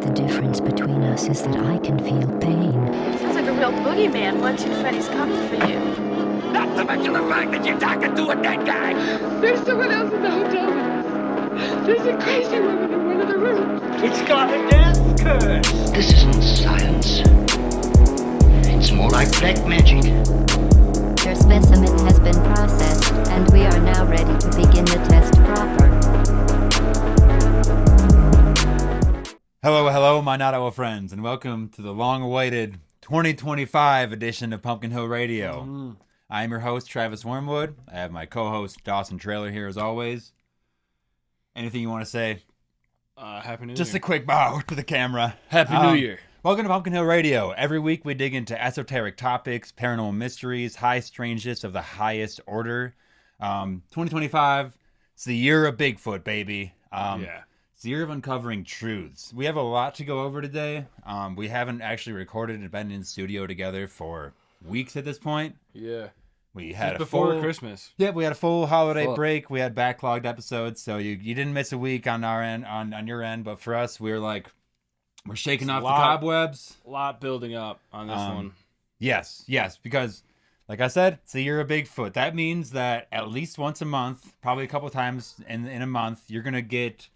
The difference between us is that I can feel pain. Sounds like a real boogeyman. 1, 2, Freddy's coming for you. Not to mention the fact that you're talking to a dead guy. There's someone else in the hotel with us. There's a crazy woman in one of the rooms. It's got a death curse. This isn't science. It's more like black magic. Your specimen has been processed, and we are now ready to begin the test proper. Hello, my not our friends, and welcome to the long-awaited 2025 edition of Pumpkin Hill Radio. I'm your host, Travis Wormwood. I have my co-host, Dawson Trailer, here as always. Anything you want to say? Happy New Year. Just a quick bow to the camera. Happy New Year. Welcome to Pumpkin Hill Radio. Every week we dig into esoteric topics, paranormal mysteries, high strangeness of the highest order. 2025, it's the year of Bigfoot, baby. It's the year of uncovering truths. We have a lot to go over today. We haven't actually recorded and been in the studio together for weeks at this point. Yeah. We had before Christmas. Yeah, we had a full holiday break. We had backlogged episodes, so you didn't miss a week on our end, on your end. But for us, we're shaking off the cobwebs. A lot building up on this one. Yes, because like I said, it's the year of Bigfoot. That means that at least once a month, probably a couple of times in a month, you're gonna get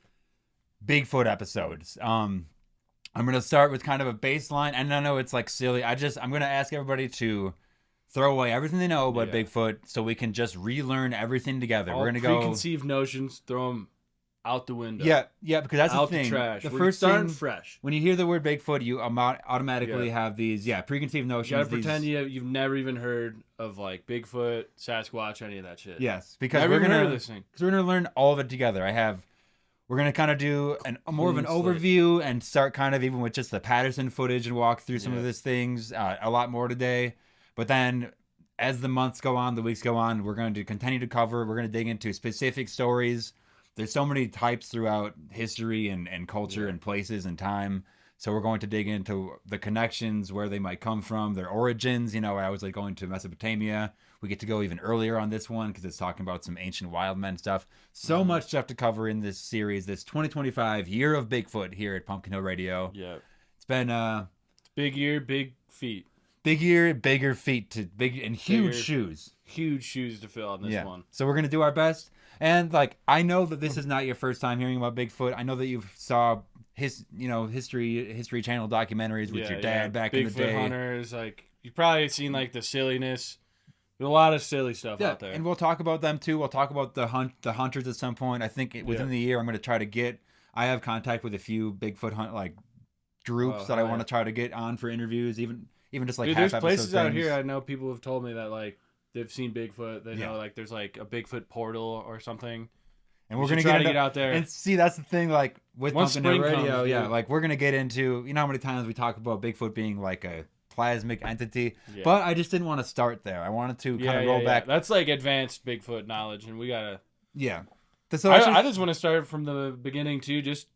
Bigfoot episodes. I'm gonna start with kind of a baseline, and I know it's like silly. I'm gonna ask everybody to throw away everything they know about Bigfoot, so we can just relearn everything together. All we're gonna go preconceived notions, throw them out the window. Yeah, because that's out the thing. The trash. The We're first starting thing, fresh. when you hear the word Bigfoot, you automatically have these preconceived notions. You gotta pretend you've never even heard of like Bigfoot, Sasquatch, any of that shit. Yes, because never we're gonna heard of this thing. Because we're gonna learn all of it together. We're going to kind of do more of an overview and start kind of even with just the Patterson footage and walk through some of these things a lot more today. But then as the months go on, the weeks go on, we're going to continue to cover. We're going to dig into specific stories. There's so many types throughout history and culture and places and time. So we're going to dig into the connections, where they might come from, their origins. You know, I was like going to Mesopotamia. We get to go even earlier on this one because it's talking about some ancient wild men stuff. So much stuff to cover in this series, this 2025 Year of Bigfoot here at Pumpkin Hill Radio. Yeah. It's been it's big year, big feet. Big year, bigger feet and huge shoes. Huge shoes to fill on this one. So we're going to do our best. And like, I know that this is not your first time hearing about Bigfoot. I know that you saw history channel documentaries with your dad back in the day. Bigfoot hunters, like you've probably seen like the silliness. There's a lot of silly stuff out there. And we'll talk about them too. We'll talk about the hunters at some point. I think within the year I'm going to try to get. I have contact with a few Bigfoot groups that I want to try to get on for interviews, even just like there's half places episode out things. here. I know people have told me that like they've seen Bigfoot. They know like there's like a Bigfoot portal or something. And we're going to get out there. And see, that's the thing, like with Once Pumpkin Hill spring Radio, comes, like we're going to get into, you know how many times we talk about Bigfoot being like a plasmic entity, but I just didn't want to start there. I wanted to kind of roll back. That's like advanced Bigfoot knowledge, and we gotta. Yeah. So I just want to start from the beginning too. I just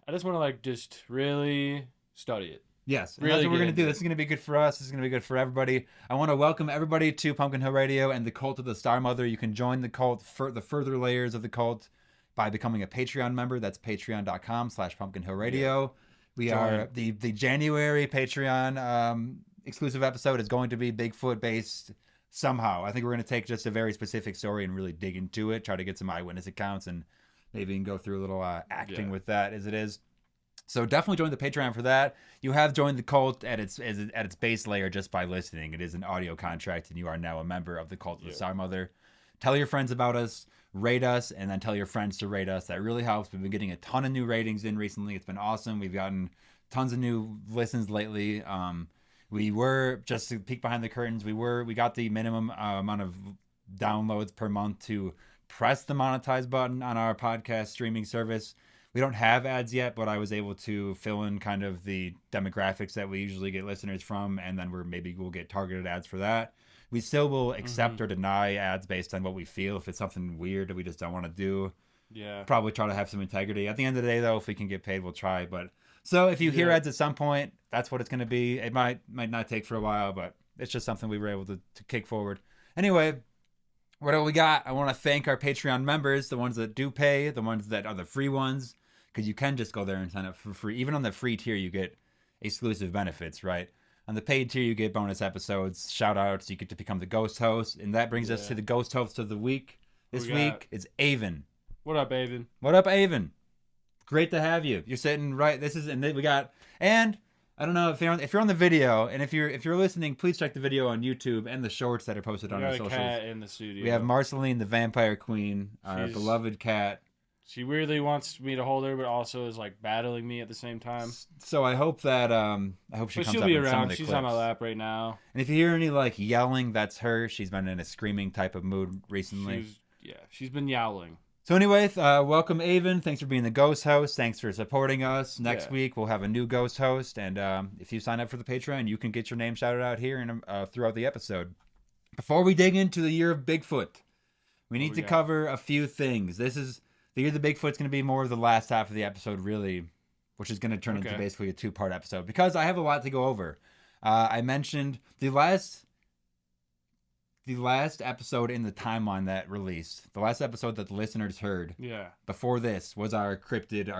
want to like just really study it. Yes, and really that's what we're going to do. This is going to be good for us. This is going to be good for everybody. I want to welcome everybody to Pumpkin Hill Radio and the Cult of the Star Mother. You can join the cult, for the further layers of the cult, by becoming a Patreon member. That's patreon.com/Pumpkin Hill Radio. We are the January Patreon exclusive episode is going to be Bigfoot based somehow. I think we're going to take just a very specific story and really dig into it, try to get some eyewitness accounts, and maybe go through a little acting with that as it is. So definitely join the Patreon for that. You have joined the cult at its base layer just by listening. It is an audio contract, and you are now a member of the Cult of the Star Mother. Tell your friends about us, rate us, and then tell your friends to rate us. That really helps. We've been getting a ton of new ratings in recently. It's been awesome. We've gotten tons of new listens lately. We were, just to peek behind the curtains, we got the minimum amount of downloads per month to press the monetize button on our podcast streaming service. We don't have ads yet, but I was able to fill in kind of the demographics that we usually get listeners from, and then we'll get targeted ads for that. We still will accept or deny ads based on what we feel. If it's something weird that we just don't want to do, probably try to have some integrity. At the end of the day, though, if we can get paid, we'll try. But so if you hear ads at some point, that's what it's going to be. It might not take for a while, but it's just something we were able to kick forward. Anyway, what do we got? I want to thank our Patreon members, the ones that do pay, the ones that are the free ones. because you can just go there and sign up for free. Even on the free tier, you get exclusive benefits, right? On the paid tier, you get bonus episodes, shout outs, you get to become the ghost host. And that brings us to the ghost host of the week. This week is Avon. What up, Avon? What up, Avon? Great to have you. You're sitting right. And we got, and I don't know if you're on the video, and if you're listening, please check the video on YouTube and the shorts that are posted on our socials. We got a cat in the studio. We have Marceline, the vampire queen, our beloved cat. She weirdly wants me to hold her, but also is like battling me at the same time. So I hope that she comes she'll up be in some around. of the She's clips. on my lap right now. And if you hear any like yelling, that's her. She's been in a screaming type of mood recently. She's been yowling. So anyway, welcome Avon. Thanks for being the ghost host. Thanks for supporting us. Next week we'll have a new ghost host, and if you sign up for the Patreon, you can get your name shouted out here and throughout the episode. Before we dig into the Year of Bigfoot, we need to cover a few things. This is the Year of the Bigfoot's going to be more of the last half of the episode, really, which is going to turn into basically a 2-part episode because I have a lot to go over. I mentioned the last episode in the timeline that released, the last episode that the listeners heard. Yeah. Before this was our cozy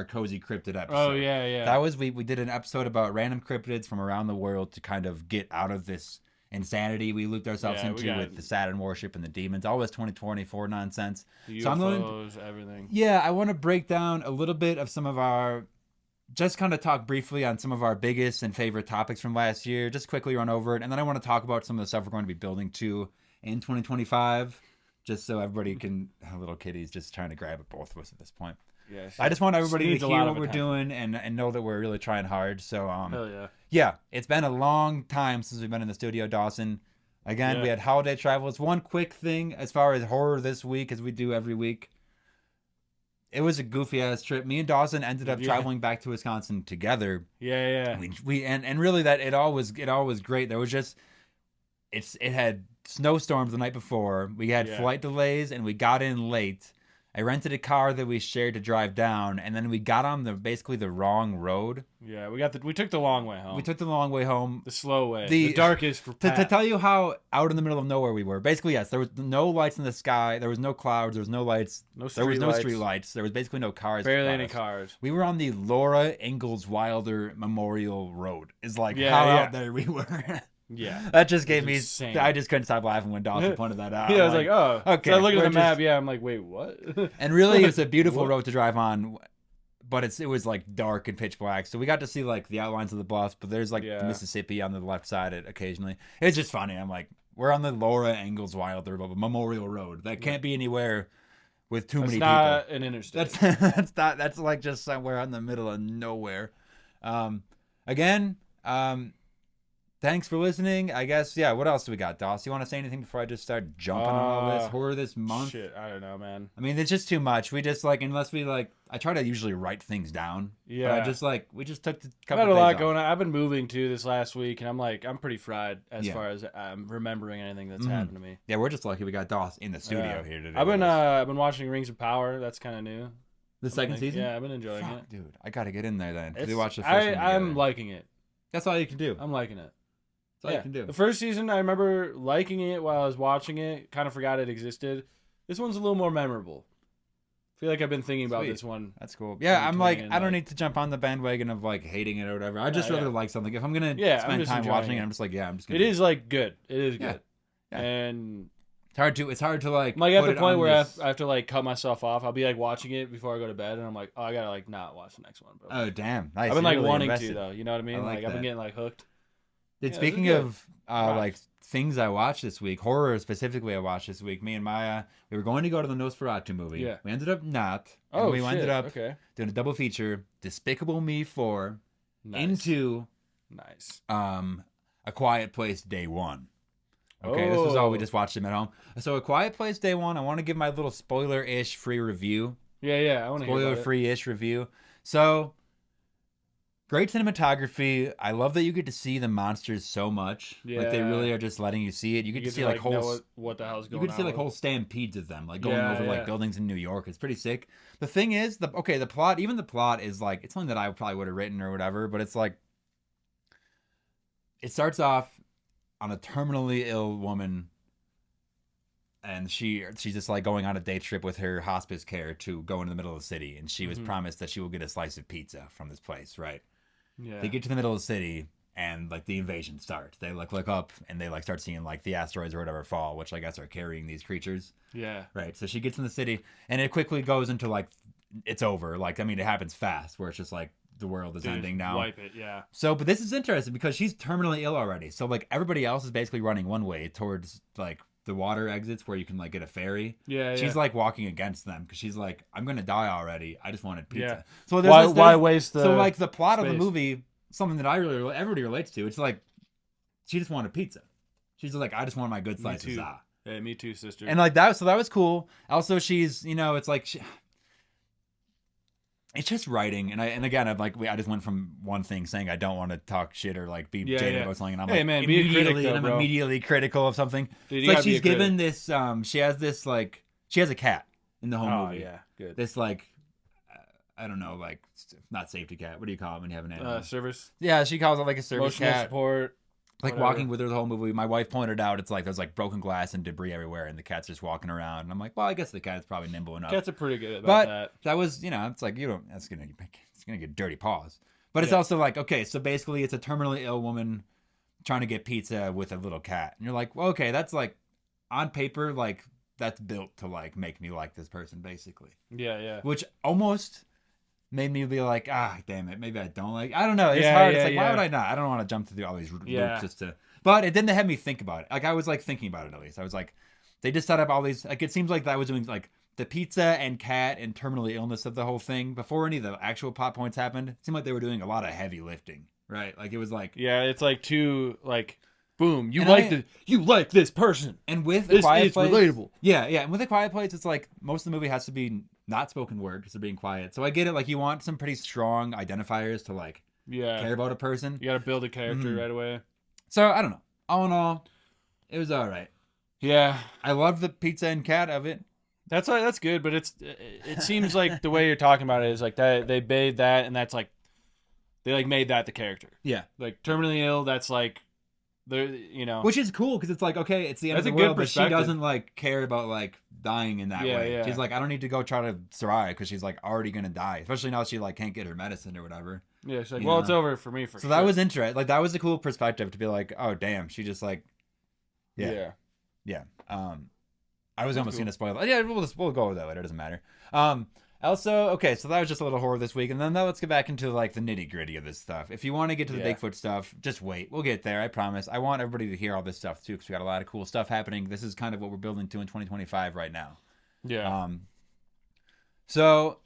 cryptid episode. Oh yeah. That was we did an episode about random cryptids from around the world to kind of get out of this insanity we looped ourselves into with the Saturn worship and the demons, all this 2024 nonsense. The UFOs, so I'm going to, everything. Yeah, I want to break down a little bit of some of our, just kind of talk briefly on some of our biggest and favorite topics from last year, just quickly run over it, and then I want to talk about some of the stuff we're going to be building to in 2025, just so everybody can, little kitty's just trying to grab at both of us at this point. Yeah, I just want everybody to hear what we're doing and know that we're really trying hard. So, hell yeah. Yeah, it's been a long time since we've been in the studio, Dawson. Again, we had holiday travel. It's one quick thing as far as horror this week, as we do every week. It was a goofy ass trip. Me and Dawson ended up traveling back to Wisconsin together. Yeah. We really that it all was great. There was just it had snowstorms the night before. We had flight delays and we got in late. I rented a car that we shared to drive down, and then we got on basically the wrong road. Yeah, we took the long way home. We took the long way home. The slow way. The darkest path. To tell you how out in the middle of nowhere we were. Basically, yes, there was no lights in the sky. There was no clouds. There was no lights. There was no street lights. There was basically no cars. Barely any cars. We were on the Laura Ingalls Wilder Memorial Road. Is like how out there we were. Yeah, that just gave me. Insane. I just couldn't stop laughing when Dawson pointed that out. I was like, oh, okay. So I looked at the map. Yeah, I'm like, wait, what? And really, it's a beautiful road to drive on, but it was like dark and pitch black. So we got to see like the outlines of the bluffs, but there's like the Mississippi on the left side. Occasionally, it's just funny. I'm like, we're on the Laura Ingalls Wilder Memorial Road. That can't be anywhere with too many people. That's not an interstate. That's like just somewhere in the middle of nowhere. Again. Thanks for listening. I guess, what else do we got, Doss? You want to say anything before I just start jumping on all this horror this month? Shit, I don't know, man. I mean, it's just too much. We just, unless we, I try to usually write things down. Yeah. But we just took a couple days off. I had a lot going on. I've been moving, too, this last week, and I'm pretty fried as far as I'm remembering anything that's happened to me. Yeah, we're just lucky we got Doss in the studio here today. I've been watching Rings of Power. That's kind of new. The second season? Yeah, I've been enjoying it. Dude, I got to get in there then. We watched the first one together. I'm liking it. That's all you can do. I'm liking it. That's all you can do. The first season, I remember liking it while I was watching it. Kind of forgot it existed. This one's a little more memorable. I feel like I've been thinking about this one. That's cool. Yeah, I'm like, I don't need to jump on the bandwagon of hating it or whatever. I just really like something. If I'm gonna spend time watching it, I'm just like, I'm just gonna. It is good. It is good. Yeah. And it's hard to I'm at the point where I have to cut myself off. I'll be watching it before I go to bed, and I'm like, oh, I gotta not watch the next one, bro. Oh damn, nice. I've been really wanting to though. You know what I mean? I've been getting hooked. Speaking of things I watched this week, horror specifically I watched this week, me and Maya, we were going to go to the Nosferatu movie. Yeah. We ended up not. Oh, we ended up doing a double feature, Despicable Me 4 into A Quiet Place Day 1. Okay, this was all we just watched them at home. So A Quiet Place Day 1, I want to give my little spoiler-ish free review. Yeah, I want to hear about it. Spoiler-free-ish review. So... great cinematography. I love that you get to see the monsters so much. Yeah. They really are just letting you see it. You get to see whole what the hell's going on. You get to see whole stampedes of them, going over buildings in New York. It's pretty sick. The thing is, the plot, even the plot is it's something that I probably would have written or whatever, but it's it starts off on a terminally ill woman and she's just like going on a day trip with her hospice care to go into the middle of the city, and she was promised that she will get a slice of pizza from this place, right? Yeah. They get to the middle of the city, and like the invasion starts. They like look up, and they like start seeing like the asteroids or whatever fall, which I guess are carrying these creatures. Yeah. Right. So she gets in the city, and it quickly goes into like it's over. Like, I mean, it happens fast, where it's just like the world is ending now. Wipe it, yeah. So, but this is interesting because she's terminally ill already. So like everybody else is basically running one way towards like the water exits where you can like get a ferry. Yeah. She's like walking against them because she's like, I'm gonna die already. I just wanted pizza. Yeah. So Why waste the so like the plot of the space? movie, something that everybody relates to. It's like she just wanted pizza. She's like, I just want my good slice of za. Hey, me too, sister. And like that, so that was cool. Also, she's it's like it's just writing, and again, I just went from one thing saying I don't want to talk shit or like be jaded about something, and I'm hey, like, man, be a critic, immediately, though, I'm bro. immediately critical of something. Dude, It's you like gotta be she's a critic. given this, she has a cat in the whole movie. Yeah, good. This like, I don't know, like not safety cat. What do you call it when you have an animal? Service. Yeah, she calls it like a service Emotional cat. support. Like whatever. walking with her the whole movie. My wife pointed out it's like there's like broken glass and debris everywhere, and the cat's just walking around. And I'm like, well, I guess the cat's probably nimble enough. Cats are pretty good about but that. that was, it's like it's gonna get dirty paws. But it's also like, okay, so basically it's a terminally ill woman trying to get pizza with a little cat, and you're like, well, okay, that's like on paper, like that's built to like make me like this person, basically. Yeah. Which almost made me be like, damn it, maybe I don't like. I don't know. It's hard. It's like, why would I not? I don't want to jump through all these loops just to. But it didn't have me think about it. Like I was like thinking about it at least. I was like, they just set up all these. Like it seems like that was doing like the pizza and cat and terminally illness of the whole thing before any of the actual plot points happened. It seemed like they were doing a lot of heavy lifting, right? Like it was like it's like too like. Boom! You And like this person, and with this Quiet is Place, relatable. Yeah. And with a Quiet Place, it's like most of the movie has to be not spoken word because they're being quiet. So I get it. Like you want some pretty strong identifiers to like care about a person. You got to build a character right away. So I don't know. All in all, it was all right. Yeah, I love the pizza and cat of it. that's good, but it seems like the way you're talking about it is like that they made that, and that's like they like made that the character. Yeah, Like terminally ill. That's like. Which is cool because it's like, okay, it's the end That's of a the good world, but she perspective. doesn't like care about like dying in that way. Yeah. She's like, I don't need to go try to survive because she's like already gonna die, especially now she like can't get her medicine or whatever. Yeah, she's like, You well, know? it's over for me. So that was interesting. Like that was a cool perspective to be like, oh damn, she just like, yeah. I was almost gonna spoil it. Yeah, we'll go with that later. It doesn't matter. Also, okay, so that was just a little horror this week, and then now let's get back into like the nitty gritty of this stuff. If you want to get to the Bigfoot stuff, just wait. We'll get there. I promise. I want everybody to hear all this stuff too, because we got a lot of cool stuff happening. This is kind of what we're building to in 2025 right now. Yeah. So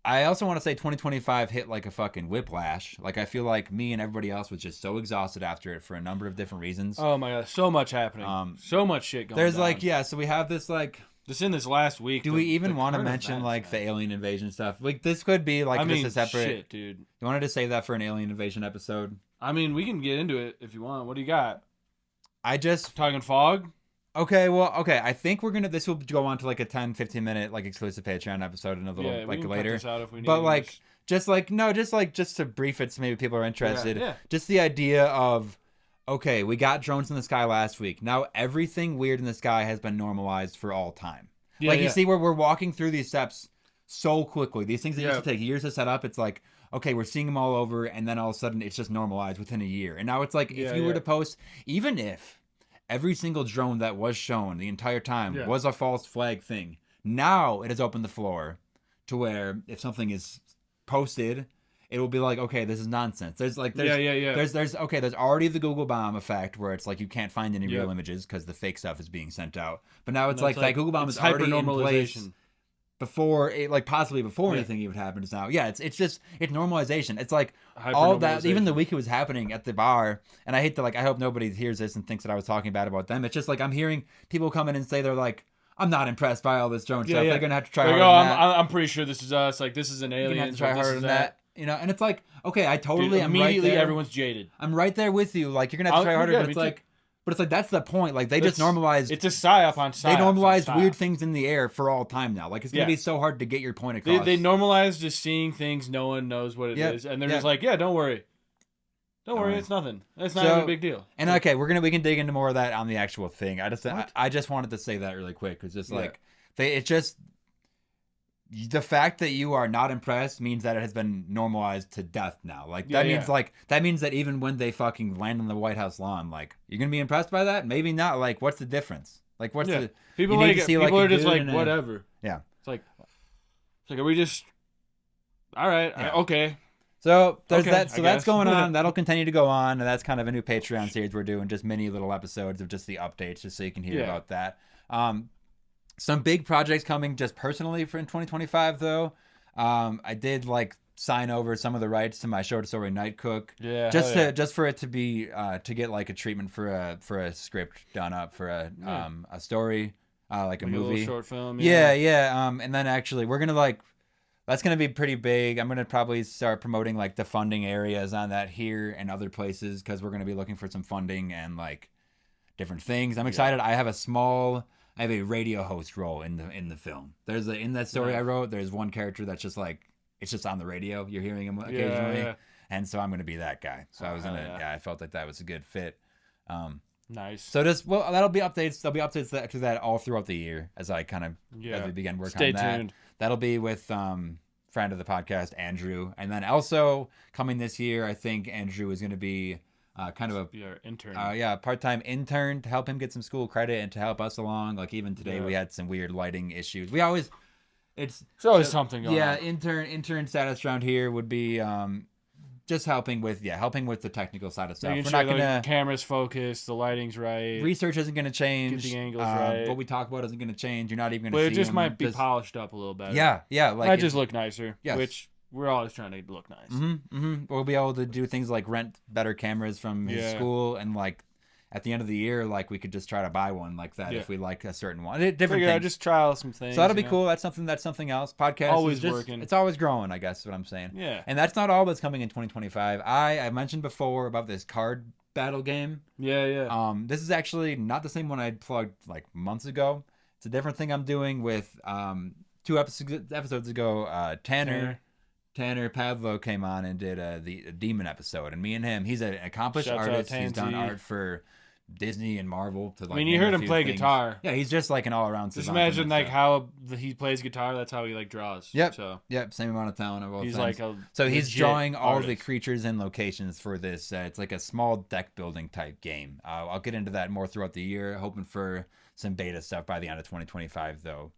I also want to say 2025 hit like a fucking whiplash. Like I feel like me and everybody else was just so exhausted after it for a number of different reasons. Oh my god, so much happening. So much shit going on. There's like, so we have this like. This in this last week. Do we even want to mention like the alien invasion stuff? Like this could be like just a separate. Shit, dude. You wanted to save that for an alien invasion episode? I mean, we can get into it if you want. What do you got? I just talking fog. Okay, I think we're gonna. This will go on to like a 10-15 minute like exclusive Patreon episode in a little like later. Cut this out if we need but like just to brief it so maybe people are interested. Just the idea of. Okay, we got drones in the sky last week. Now everything weird in the sky has been normalized for all time. You see where we're walking through these steps so quickly. These things that used to take years to set up, it's like, okay, we're seeing them all over, and then all of a sudden it's just normalized within a year. And now it's like, if you were to post, even if every single drone that was shown the entire time was a false flag thing, now it has opened the floor to where if something is posted, it will be like, okay, this is nonsense. There's already the Google bomb effect where it's like you can't find any real images because the fake stuff is being sent out. But now it's like that Google bomb is already in place before it, like possibly before anything even happens now. Yeah, it's normalization. It's like all that, even the week it was happening at the bar, and I hate to I hope nobody hears this and thinks that I was talking bad about them. It's just like I'm hearing people come in and say they're like, I'm not impressed by all this drone stuff. They're gonna have to try harder than that. I'm pretty sure this is us. Like this is an alien. You're gonna have to try harder than that. And it's like, okay, I totally am immediately right there. everyone's jaded. I'm right there with you. Like you're gonna have to try harder, but it's like that's the point. Like they just normalized. It's a psyop on psyop. They normalized weird things in the air for all time now. Like it's gonna be so hard to get your point across. They normalized just seeing things no one knows what it is, and they're just like, don't worry, Don't worry, it's nothing. It's not So- even a big deal. And okay, we can dig into more of that on the actual thing. I just wanted to say that really quick because just like the fact that you are not impressed means that it has been normalized to death now. Like that means that even when they fucking land on the White House lawn, like you're gonna be impressed by that? Maybe not. Like what's the difference? Like what's the people you need like to it. see, People like, a are just dude like in a- whatever. Yeah. It's like are we just all right? Yeah. Okay. So there's Okay, that. So I that's guess. going on. That'll continue to go on, and that's kind of a new Patreon series we're doing, just mini little episodes of just the updates, just so you can hear about that. Some big projects coming just personally for in 2025 though. I did like sign over some of the rights to my short story Night Cook. Yeah. Just for it to be to get like a treatment for a script done up for a story like a little movie short film. yeah. And then actually we're gonna that's gonna be pretty big. I'm gonna probably start promoting like the funding areas on that here and other places because we're gonna be looking for some funding and like different things. I'm excited. I have a radio host role in the film. In that story I wrote, there's one character that's just like it's just on the radio. You're hearing him occasionally. Yeah. And so I'm gonna be that guy. So I felt like that was a good fit. Nice. So that'll be updates. There'll be updates to that all throughout the year as I kind of as we begin work Stay on that. tuned. That'll be with friend of the podcast Andrew, and then also coming this year, I think Andrew is going to be kind of Be our intern. part-time intern to help him get some school credit and to help us along. Like even today we had some weird lighting issues. It's always something going on. intern status around here would be just helping with the technical side of stuff. Making We're sure not gonna the camera's focused, the lighting's right. research isn't going to change. Get the angles right. What we talk about isn't going to change. You're not even going to But see it just them. might be polished up a little better. Yeah. Like Might just look nicer. Yes. Which we're always trying to look nice. We'll be able to do things like rent better cameras from his school, and like at the end of the year, like we could just try to buy one like that if we like a certain one. Different things. Just trial some things. So that'll be cool. That's something else. Podcast Always is just, working. It's always growing, I guess is what I'm saying. Yeah. And that's not all that's coming in 2025. I mentioned before about this card battle game. Yeah. This is actually not the same one I plugged like months ago. It's a different thing I'm doing with 2 episodes ago. Tanner Pavlo came on and did the demon episode, and me and him, he's an accomplished Shouts out artist. He's done Tansy. art for Disney and Marvel. To, like, I mean, you name heard a him few play things. guitar. Yeah, he's just like an all-around. Just savant imagine and like stuff. how he plays guitar. That's how he like draws. Yep. So Yep, same amount of talent of both he's ends. like a So he's legit drawing all artist. the creatures and locations for this. It's like a small deck building type game. I'll get into that more throughout the year, hoping for some beta stuff by the end of 2025, though.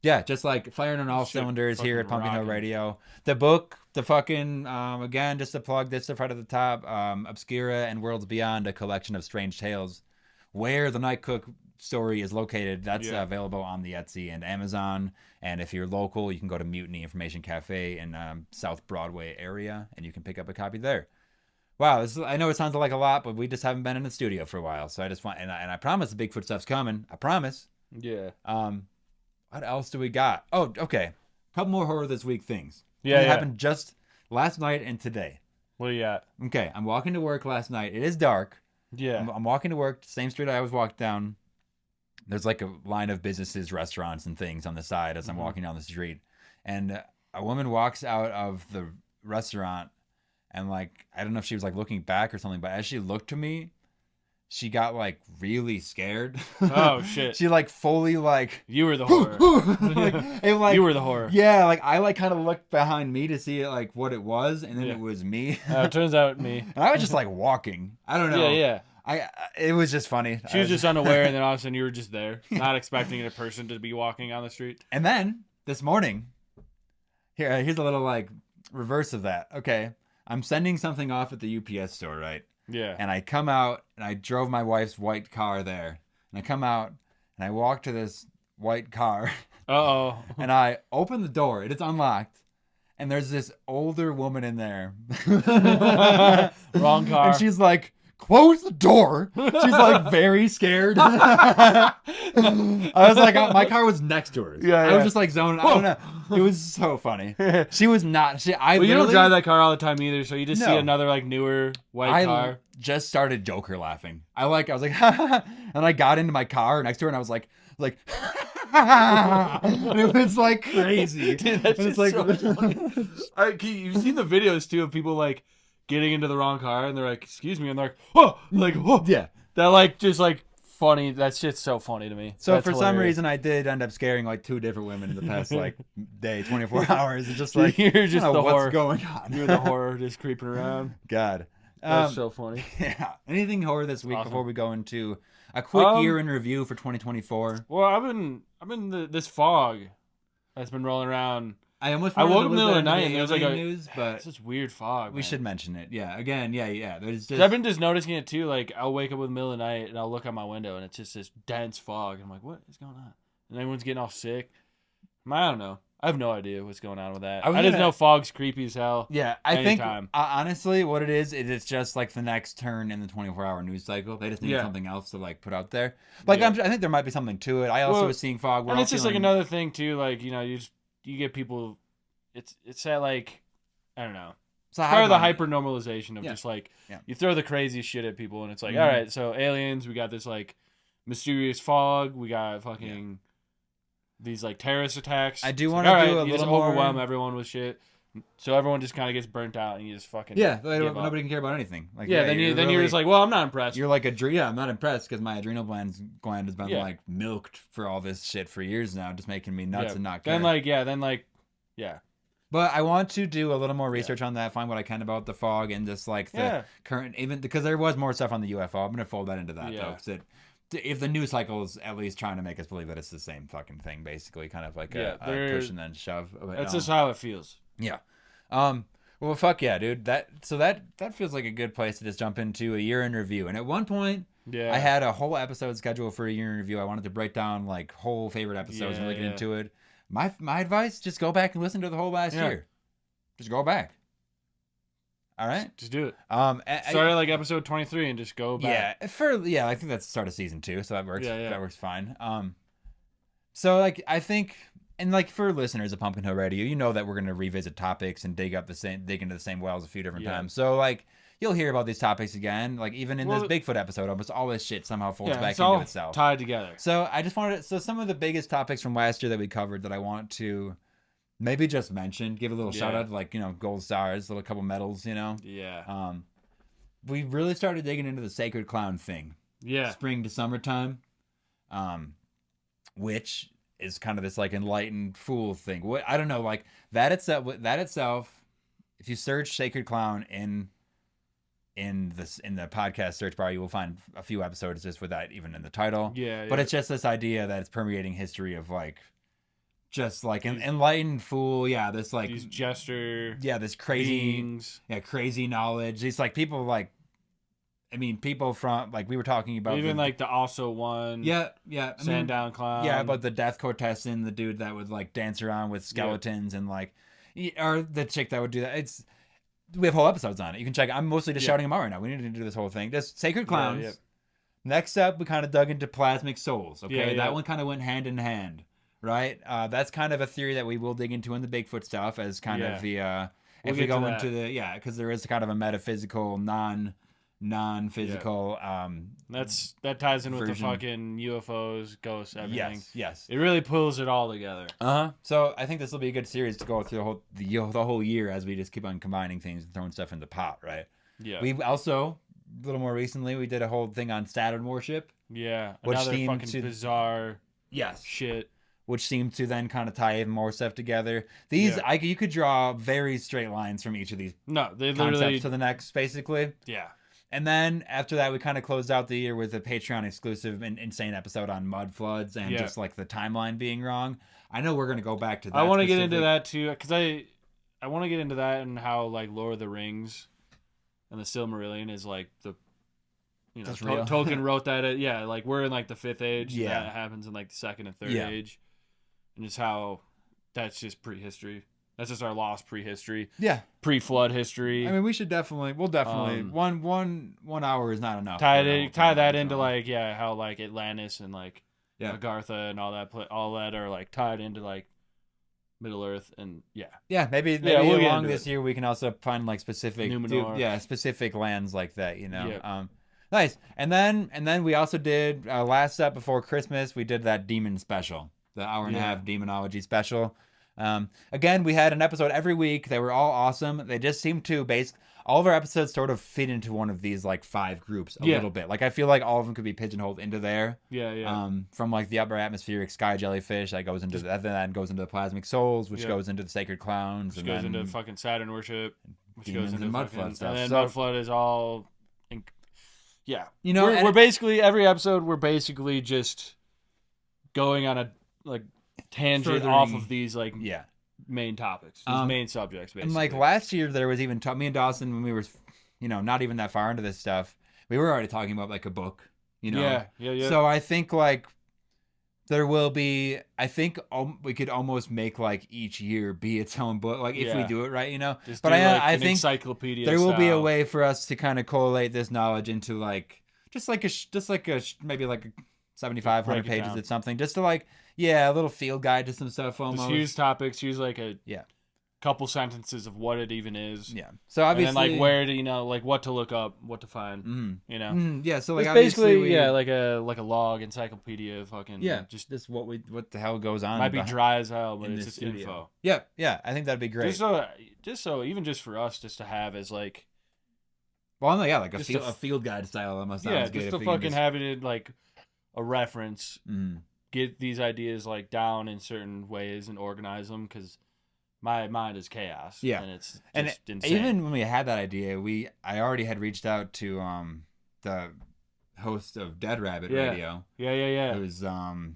Yeah, just like firing on all Shit, cylinders here at fucking Pumpkin Hill rocking. Radio. The book, the fucking, again, just to plug this stuff right at the top, Obscura and Worlds Beyond, a collection of strange tales. Where the Night Cook story is located, that's available on the Etsy and Amazon. And if you're local, you can go to Mutiny Information Cafe in South Broadway area, and you can pick up a copy there. Wow, I know it sounds like a lot, but we just haven't been in the studio for a while. So I just want, and I promise the Bigfoot stuff's coming. I promise. Yeah. What else do we got? Oh, okay. Couple more horror this week things. Yeah. It happened just last night and today. What do you got? Okay, I'm walking to work last night. It is dark. Yeah. I'm walking to work, same street I always walk down. There's like a line of businesses, restaurants, and things on the side as I'm walking down the street. And a woman walks out of the restaurant, and like, I don't know if she was like looking back or something, but as she looked to me, she got like really scared. Oh shit. She like fully like You were the horror. you were the horror. Yeah, like I like kind of looked behind me to see like what it was, and then Yeah. it was me. It turns out me. And I was just like walking. I don't know. Yeah. It was just funny. She was just unaware, and then all of a sudden you were just there, not expecting a person to be walking on the street. And then this morning, here's a little like reverse of that. Okay, I'm sending something off at the UPS store, right? Yeah. And I come out, and I drove my wife's white car there. And I come out, and I walk to this white car, Uh-oh. and I open the door. It is unlocked, and there's this older woman in there. Wrong car. And she's like, close the door. She's like very scared. I was like, my car was next to hers. Yeah, I yeah. was just like zoning. I don't know. It was so funny. She was not. Well, you don't drive that car all the time either, so you just see No. another like newer white car. Just started Joker laughing. I was like, and I got into my car next to her, and I was like, and it was like crazy. Dude, that's And it's just like, so funny. You've seen the videos too of people like getting into the wrong car, and they're like, "Excuse me," and they're like, "Oh!" Like, "Oh!" Yeah. That like just like funny. That shit's so funny to me. So That's for some hilarious. reason, I did end up scaring like 2 different women in the past like day, 24 hours. It's just like You're just I don't know the what's horror. going on. You're the horror just creeping around. God. That's so funny. Yeah. Anything horror this week Awesome. before we go into a quick year in review for 2024? Well, I've been this fog that's been rolling around. I almost I wanted woke to up in the loop middle of the that night into and there was like alien a news, but it's just weird fog. we man. should mention it. Yeah. Again, yeah. There's just 'Cause I've been just noticing it too. Like I'll wake up in the middle of the night and I'll look out my window and it's just this dense fog. And I'm like, what is going on? And everyone's getting all sick. I don't know. I have no idea what's going on with that. I just know fog's creepy as hell. Yeah, I anytime. think honestly, what it is it's just like the next turn in the 24-hour news cycle. They just need Yeah. something else to like put out there. Like Yeah. I think there might be something to it. I also was seeing fog. We're And all it's just like feeling- another thing too. Like you get people. It's that like I don't know. It's a Part of the hype hyper normalization of Yeah. just like Yeah. you throw the crazy shit at people and it's like, Mhm. all right, so aliens, we got this like mysterious fog, we got fucking these like terrorist attacks. I do It's wanna like, do all a you just little more- overwhelm everyone with shit, so everyone just kind of gets burnt out and you just fucking Yeah, give up. nobody can care about anything. Like Yeah, then you're really- just like, well, I'm not impressed. you're like I'm not impressed because my adrenal gland has been Yeah. like milked for all this shit for years now, just making me nuts Yeah. and not care. Then yeah. But I want to do a little more research on that, find what I can about the fog and just like the Yeah. current, even because there was more stuff on the UFO. I'm gonna fold that into that Yeah. though, 'cause if the news cycle is at least trying to make us believe that it's the same fucking thing, basically, kind of like Yeah, a they're- push and then shove. But, That's just how it feels. yeah. Well, fuck yeah, dude. That feels like a good place to just jump into a year in review. And at one point, Yeah. I had a whole episode scheduled for a year in review. I wanted to break down like whole favorite episodes and really get Yeah. into it. My advice: just go back and listen to the whole last year. Just go back. All right. Just do it. Start Start at like episode 23 and just go back. Yeah, I think that's the start of season 2, so that works. Yeah. That works fine. So like I think, and like for listeners of Pumpkin Hill Radio, you know that we're gonna revisit topics and dig into the same wells a few different Yeah. times. So like you'll hear about these topics again. Like even in Well, this Bigfoot episode, almost all this shit somehow folds Yeah, back it's into all itself. tied together. So I just wanted some of the biggest topics from last year that we covered that I want to maybe just mention, give a little shout Yeah. out, like gold stars, little couple medals, Yeah. We really started digging into the sacred clown thing. Yeah. Spring to summertime, which is kind of this like enlightened fool thing. What I don't know, like that itself. If you search sacred clown in the podcast search bar, you will find a few episodes just with that even in the title. Yeah. But it's just this idea that it's permeating history of like, just like an enlightened fool. Yeah, this like these jester this crazy beings. crazy knowledge. These like people like, I mean, people from like we were talking about Even like the also one. I mean, Sandown clown. yeah, but the Death Cortessin, the dude that would like dance around with skeletons and like, or the chick that would do that. We have whole episodes on it. You can check. I'm mostly just shouting them out right now. We need to do this whole thing. Just sacred clowns. Yeah. Next up, we kind of dug into plasmic souls. Okay, Yeah. that one kind of went hand in hand, right? That's kind of a theory that we will dig into in the Bigfoot stuff as kind of the We'll if we get to go that. into the because there is kind of a metaphysical non-physical that ties in with the version. fucking UFOs, ghosts, everything. yes. It really pulls it all together. So I think this will be a good series to go through the whole year as we just keep on combining things and throwing stuff in the pot, right? Yeah. We also a little more recently we did a whole thing on Saturn worship, Yeah. Which Another seemed fucking to- bizarre yes, shit. which seemed to then kind of tie even more stuff together. These Yeah. you could draw very straight lines from each of these No, they concepts literally. to the next, basically. Yeah. And then after that, we kind of closed out the year with a Patreon exclusive and insane episode on mud floods and Yeah. just like the timeline being wrong. I know we're gonna go back to that. I want to get into specific- that too, because I want to get into that and how like Lord of the Rings and the Silmarillion is like the That's real. Tolkien wrote that. Yeah, like we're in like the fifth age. Yeah. And that happens in like the second and third Yeah. age, and just how that's just prehistory. That's just our lost prehistory, Yeah, pre-flood history. I mean, we'll definitely one hour is not enough. tie for a whole that thing, into so. like how like Atlantis and like Yeah. Agartha and all that are like tied into like Middle Earth and Yeah, maybe we'll get along into this it. year we can also find like specific Numenor. specific lands like that, Yep. Nice. And then we also did last up before Christmas, we did that demon special, the hour and a half demonology special. Again, we had an episode every week. They were all awesome. They just seemed to all of our episodes sort of fit into one of these like 5 groups a little bit. Like I feel like all of them could be pigeonholed into there. Yeah. From like the upper atmospheric sky jellyfish that goes into that goes into the plasmic souls, which goes into the sacred clowns, which and goes then into fucking Saturn worship, which demons goes into and mudflood stuff. And then So- mudflood is all. Yeah, You know, we're basically every episode we're basically just going on a like tangent off of these like main topics, these main subjects. Basically, And like last year, there was even me and Dawson when we were, not even that far into this stuff. We were already talking about like a book, Yeah. So I think like there will be. I think we could almost make like each year be its own book, like if we do it right, Just But do, I an think encyclopedia there will be a style. way for us to kind of collate this knowledge into like maybe like 75, 100 Break it pages down. or something, just to like a little field guide to some stuff almost. Just use topics, use like a Yeah. couple sentences of what it even is. Yeah. So obviously, and then like where to like what to look up, what to find. Yeah. So like it's obviously basically like a log encyclopedia, fucking just what the hell goes on. might be dry as hell, but in it's this just studio. info. Yeah. I think that'd be great. Just so even just for us, just to have as like like just a field guide style almost. Sounds good just if to we can fucking have it in like a reference. Mm. Get these ideas like down in certain ways and organize them because my mind is chaos. Yeah. And it's And just insane. even when we had that idea, I already had reached out to the host of Dead Rabbit Radio. Yeah. It was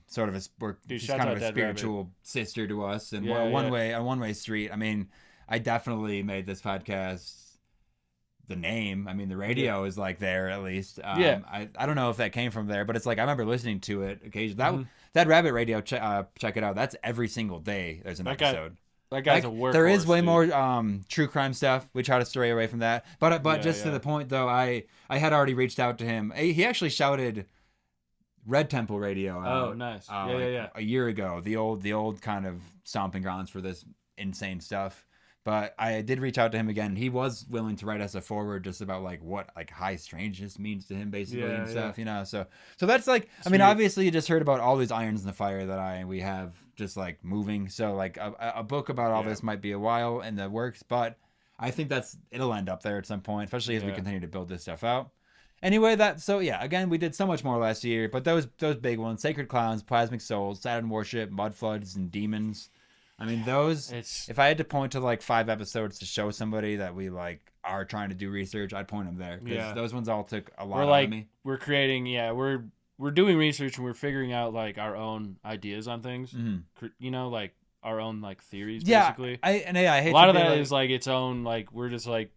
sort of she's shout kind out of a Dead spiritual sister to us, and Yeah, one way street. I mean, I definitely made this podcast the name. I mean, the radio is like there at least. I don't know if that came from there, but it's like I remember listening to it occasionally. That Rabbit Radio, check it out. That's every single day. There's an episode. That guy's a workhorse. There is way dude. more true crime stuff. We try to stray away from that, but to the point though, I had already reached out to him. He actually shouted Red Temple Radio out. Oh, nice. A year ago, the old kind of stomping grounds for this insane stuff. But I did reach out to him again. He was willing to write us a forward just about like what like high strangeness means to him basically and stuff, So that's like, I mean, obviously you just heard about all these irons in the fire that we have just like moving. So like a book about all this might be a while in the works, but I think it'll end up there at some point, especially as we continue to build this stuff out. Anyway, again, we did so much more last year, but those big ones, Sacred Clowns, Plasmic Souls, Saturn Worship, Mudfloods, and Demons. I mean, if I had to point to like 5 episodes to show somebody that we like are trying to do research, I'd point them there. Because those ones all took a lot out of me. We're creating, we're doing research and we're figuring out like our own ideas on things. Like our own like theories, basically. I hate a lot of that is like its own, like we're just like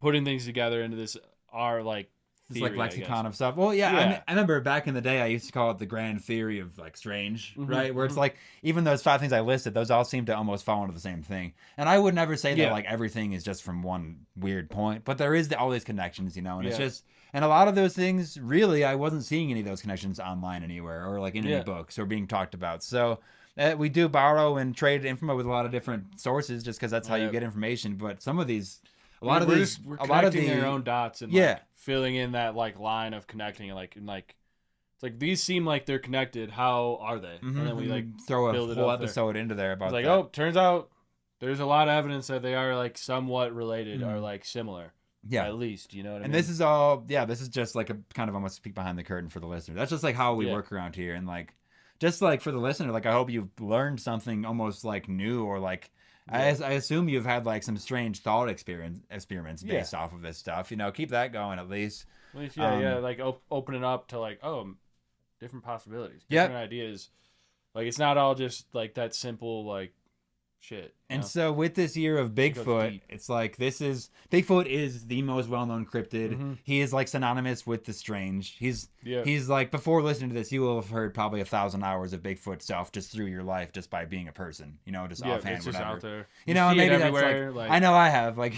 putting things together into this, our like theory, like lexicon of stuff. Well, I remember back in the day I used to call it the grand theory of like strange, right? Where it's like even those 5 things I listed, those all seem to almost fall into the same thing. And I would never say that like everything is just from one weird point, but there is all these connections, and it's just, and a lot of those things really I wasn't seeing any of those connections online anywhere or like in any books or being talked about. So we do borrow and trade info with a lot of different sources just because that's how you get information. But some of these, we're connecting their own dots and like filling in that like line of connecting and like it's like these seem like they're connected. How are they? And then we like throw build a it whole up episode into there about it's like that. turns out there's a lot of evidence that they are like somewhat related or like similar. Yeah, at least you know what I mean. And this is all this is just like a kind of almost peek behind the curtain for the listener. That's just like how we work around here, and like just like for the listener, like I hope you've learned something almost like new or like. I assume you've had like some strange thought experiments based off of this stuff. Keep that going at least. Like open it up to like different possibilities, different ideas. Like it's not all just like that simple like shit. And so with this year of Bigfoot, it's like Bigfoot is the most well-known cryptid. He is like synonymous with the strange. He's like, before listening to this, you will have heard probably 1,000 hours of Bigfoot stuff just through your life, just by being a person, just offhand, it's just whatever. out there. And maybe that's everywhere, like, I know I have, like,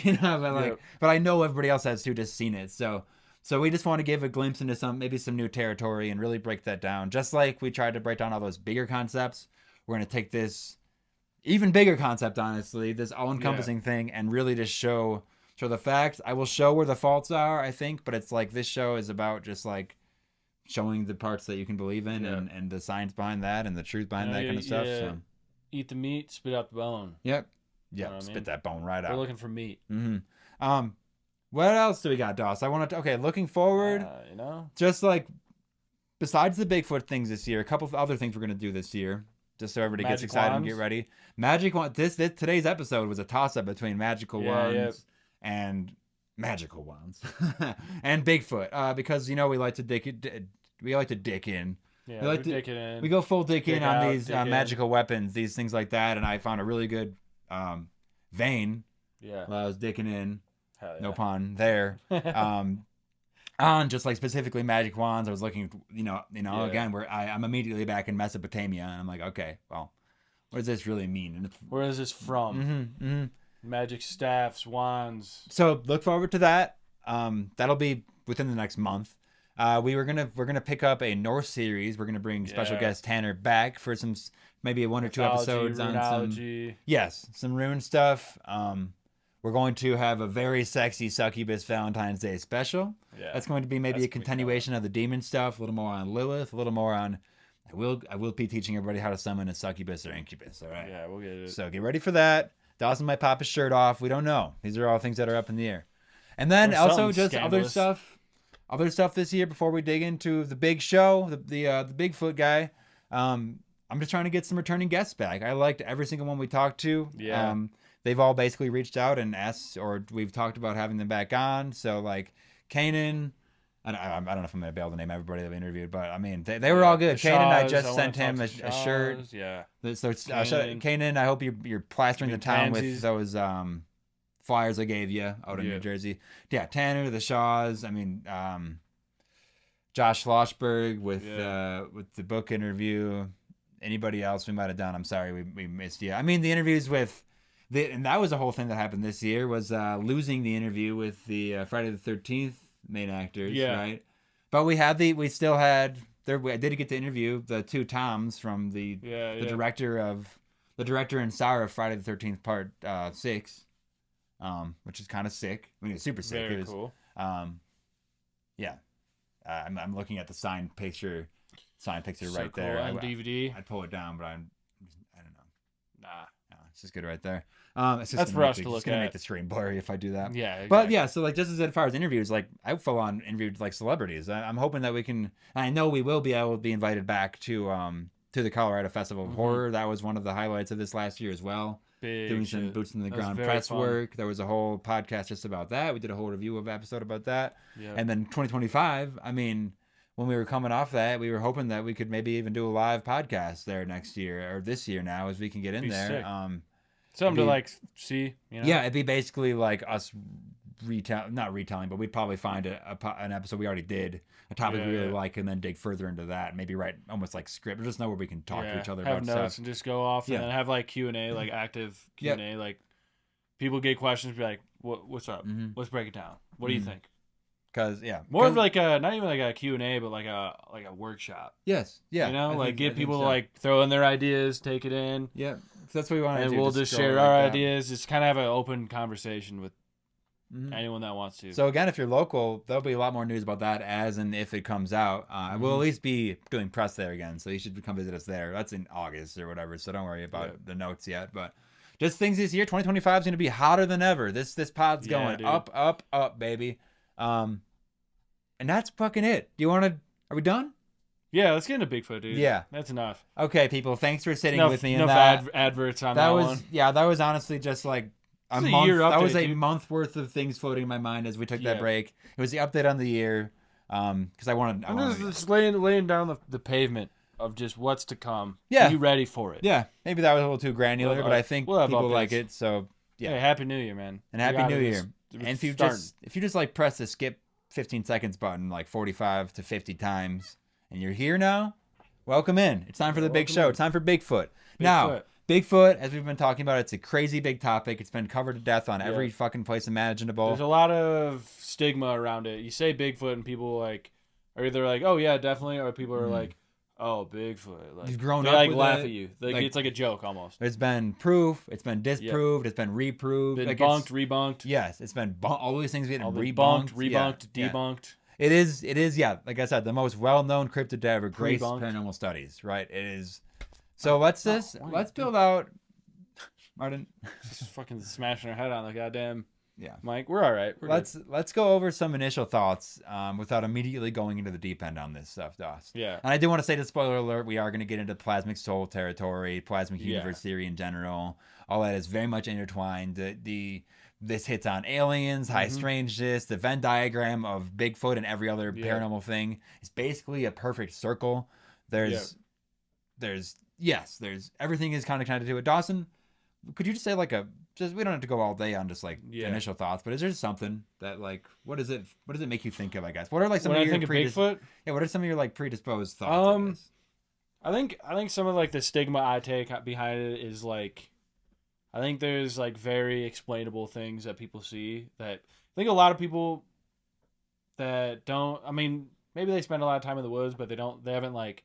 but I know everybody else has too, just seen it. So we just want to give a glimpse into some new territory and really break that down. Just like we tried to break down all those bigger concepts, we're going to take this even bigger concept, honestly, this all-encompassing thing, and really just show the facts. I will show where the faults are, I think, but it's like this show is about just like showing the parts that you can believe in and the science behind that and the truth behind that kind of stuff. So eat the meat, spit out the bone. Yep. You know what I Spit mean? that bone right out. We're looking for meat. Mm-hmm. What else do we got, Doss? I want to. Okay, looking forward. You know, Just like besides the Bigfoot things this year, a couple of other things we're gonna do this year, just so everybody gets Magic excited and wands. get ready. Magic wand. This today's episode was a toss up between magical wands and magical wands and Bigfoot, because we like to dick in. Yeah, We like to- dick it in. We go full dick in Dick on out, these dick in. magical weapons, these things like that, and I found a really good vein Yeah. while I was dicking in. Hell yeah. No pun there. On just like specifically magic wands, I was looking, again, where I'm immediately back in Mesopotamia, and I'm like, okay, well, what does this really mean? And Where is this from? Magic staffs, wands. so look forward to that. That'll be within the next month. We're gonna pick up a Norse series. We're gonna bring special guest Tanner back for some maybe one or two episodes on some rune stuff. We're going to have a very sexy succubus Valentine's Day special. Yeah. That's going to be maybe a continuation of the demon stuff, a little more on Lilith, a little more on. I will be teaching everybody how to summon a succubus or incubus. All right. Yeah, we'll get it. So get ready for that. Dawson might pop his shirt off. We don't know. These are all things that are up in the air. And then Or also something just scandalous. other stuff this year before we dig into the big show, the Bigfoot guy. I'm just trying to get some returning guests back. I liked every single one we talked to. Yeah. They've all basically reached out and asked, or we've talked about having them back on. So like Kanan, I don't know if I'm gonna be able to name everybody that we interviewed, but I mean they were all good. The Kanan, I Shaws, just wanna sent talk him to a shirt. Shaws, Yeah. So Kanan. Kanan, I hope you're plastering the Big town with pansies. those flyers I gave you out in New Jersey. Yeah, Tanner, the Shaws. I mean, Josh Schlossberg with the book interview. Anybody else we might have done? I'm sorry we missed you. I mean, the interviews with and that was a whole thing that happened this year was losing the interview with the Friday the 13th main actors, right? But we still had there. I did get to interview the two Toms from the director and star of Friday the 13th Part 6, which is kind of sick. I mean, it's super sick. Very cool. Yeah, I'm looking at the signed picture So right cool. there. On DVD. I'd pull it down, but I don't know. Nah. No, it's just good right there. It's just That's gonna for us make to it's look gonna at. make the screen blurry if I do that. Yeah. Exactly. But yeah, so like just as far as interviews, like I full on interviewed like celebrities. I'm hoping that we can. I know we will be able to be invited back to the Colorado Festival of Horror. That was one of the highlights of this last year as well. Big Doing some shit. boots in the That was ground very press fun. work. There was a whole podcast just about that. We did a whole review of episode about that. Yeah. And then 2025. I mean, when we were coming off that, we were hoping that we could maybe even do a live podcast there next year or this year now as we can get in Be there. sick. it'd Something to be- like see. You know? Yeah, it'd be basically like us not retelling, but we'd probably find an episode we already did, a topic we really like, and then dig further into that. Maybe write almost like script, or just know where we can talk to each other have about notes stuff. and just go off and then have like Q&A, like active Q&A, like people get questions, be like, what's up? Let's break it down. What do you think? Because More of like a, not even like a Q&A, but like a workshop. yes, yeah, You know, I like think- I get think people so. to like throw in their ideas, take it in. yeah, that's what we want to And do. we'll just go share like our that. ideas. Just kind of have an open conversation with anyone that wants to. So again, if you're local, there'll be a lot more news about that as and if it comes out. We'll at least be doing press there again, so you should come visit us there. That's in August or whatever, so don't worry about the notes yet. But just things this year, 2025 is going to be hotter than ever. This pod's going dude. up, baby. And that's fucking it. Do you want to? Are we done? Yeah, let's get into Bigfoot, dude. Yeah. That's enough. Okay, people. Thanks for sitting with me in Enough that. adverts on that that was one. that was honestly just like a It's a month. year That was update, a dude. month worth of things floating in my mind as we took that Yeah. break. It was the update on the year. Because I wanted. I'm just laying down the pavement of just what's to come. Yeah. Be ready for it. Yeah, maybe that was a little too granular, We'll but I have- think we'll have people like updates. it. So yeah, Hey, Happy New Year, man. and Happy New Year. And if you starting. just like press the skip 15 seconds button like 45 to 50 times, and you're here now, welcome in. It's time for the big show. It's time for Bigfoot. Now, Bigfoot, as we've been talking about, it's a crazy big topic. It's been covered to death on every fucking place imaginable. There's a lot of stigma around it. You say Bigfoot and people like are either like, oh yeah, definitely, or people are like, oh, Bigfoot. Like, You've grown they up like with laugh it. at you. Like, Like- it's like a joke almost. There's been proof. It's been disproved. It's been reproved. Been Like, bunked, it's- rebunked. Yes, it's been all these things getting All been rebunked, rebunked, Yeah. debunked. It is, yeah. Like I said, the most well-known cryptid to ever grace Pre-bunked. paranormal studies, right? It is. So let's build out, Martin. Just fucking smashing her head on the goddamn Yeah. Mike, we're all right. We're Let's go over some initial thoughts without immediately going into the deep end on this stuff, Doss. Yeah. And I do want to say, the spoiler alert, we are going to get into plasmic soul territory, plasmic universe theory in general. All that is very much intertwined. This hits on aliens, high strangeness, the Venn diagram of Bigfoot and every other paranormal thing. It's basically a perfect circle. There's everything is kind of connected to it. Dawson, could you just say we don't have to go all day on just like initial thoughts, but is there something that like, what does it make you think of, I guess? What are like some when of I your think of Bigfoot? Yeah, what are some of your like predisposed thoughts? I think some of like the stigma I take behind it is like, I think there's like very explainable things that people see that I think a lot of people that don't, I mean, maybe they spend a lot of time in the woods, but they haven't like,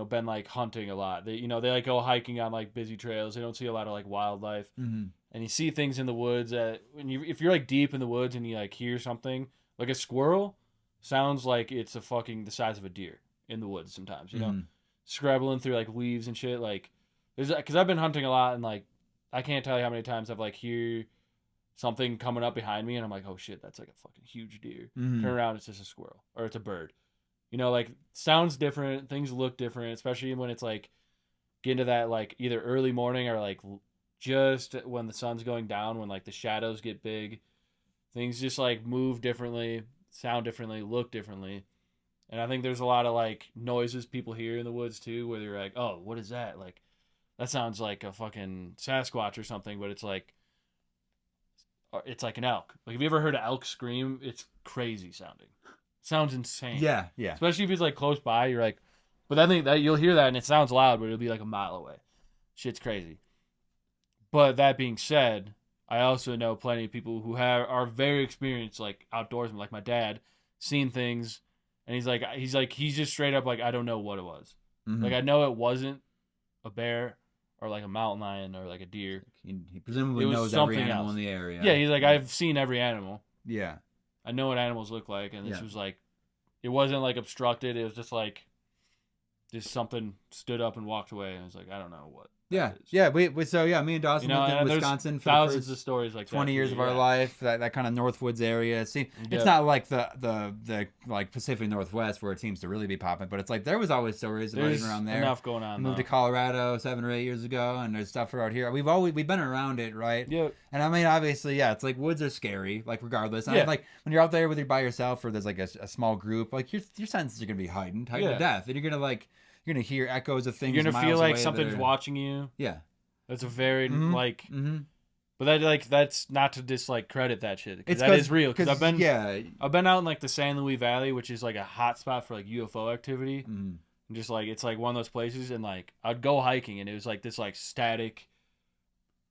been like hunting a lot. They like go hiking on like busy trails. They don't see a lot of like wildlife, and you see things in the woods that if you're like deep in the woods and you like hear something like a squirrel, sounds like it's the size of a deer in the woods sometimes. Scrabbling through like leaves and shit. Like, because I've been hunting a lot and like I can't tell you how many times I've like hear something coming up behind me and I'm like, oh shit, that's like a fucking huge deer. Turn around, it's just a squirrel or it's a bird. Like sounds different, things look different, especially when it's like get into that like either early morning or like just when the sun's going down, when like the shadows get big, things just like move differently, sound differently, look differently. And I think there's a lot of like noises people hear in the woods too, where they're like, oh, what is that? Like, that sounds like a fucking Sasquatch or something, but it's like an elk. Like, have you ever heard an elk scream? It's crazy sounding. Sounds insane. Yeah. Especially if it's like close by, you're like, but I think that you'll hear that and it sounds loud, but it'll be like a mile away. Shit's crazy. But that being said, I also know plenty of people who are very experienced, like outdoorsmen, like my dad, seen things, and he's just straight up like, I don't know what it was. Like, I know it wasn't a bear or like a mountain lion or like a deer. He presumably knows every animal in the area. Yeah, he's like, I've seen every animal. Yeah. I know what animals look like, and this was like, it wasn't like obstructed. It was just like, just something stood up and walked away, and it's like, I don't know what. Yeah. Me and Dawson lived in Wisconsin for thousands of stories like 20 that. years of our life. That kind of Northwoods area. See, it's not like the like Pacific Northwest where it seems to really be popping, but it's like there was always stories about it around there. Enough going on. Moved to Colorado 7 or 8 years ago, and there's stuff out here. We've been around it, right? Yeah. And I mean, obviously, it's like woods are scary, like regardless. And like when you're out there whether you're by yourself or there's like a small group, like your senses are gonna be heightened to death, and you're gonna hear echoes of things. You're gonna miles feel like away something's watching you. Yeah. That's a very but that's not to discredit that shit, because that is real. Because I've been out in like the San Luis Valley, which is like a hot spot for like UFO activity, and just like it's like one of those places, and like I'd go hiking, and it was like this like static,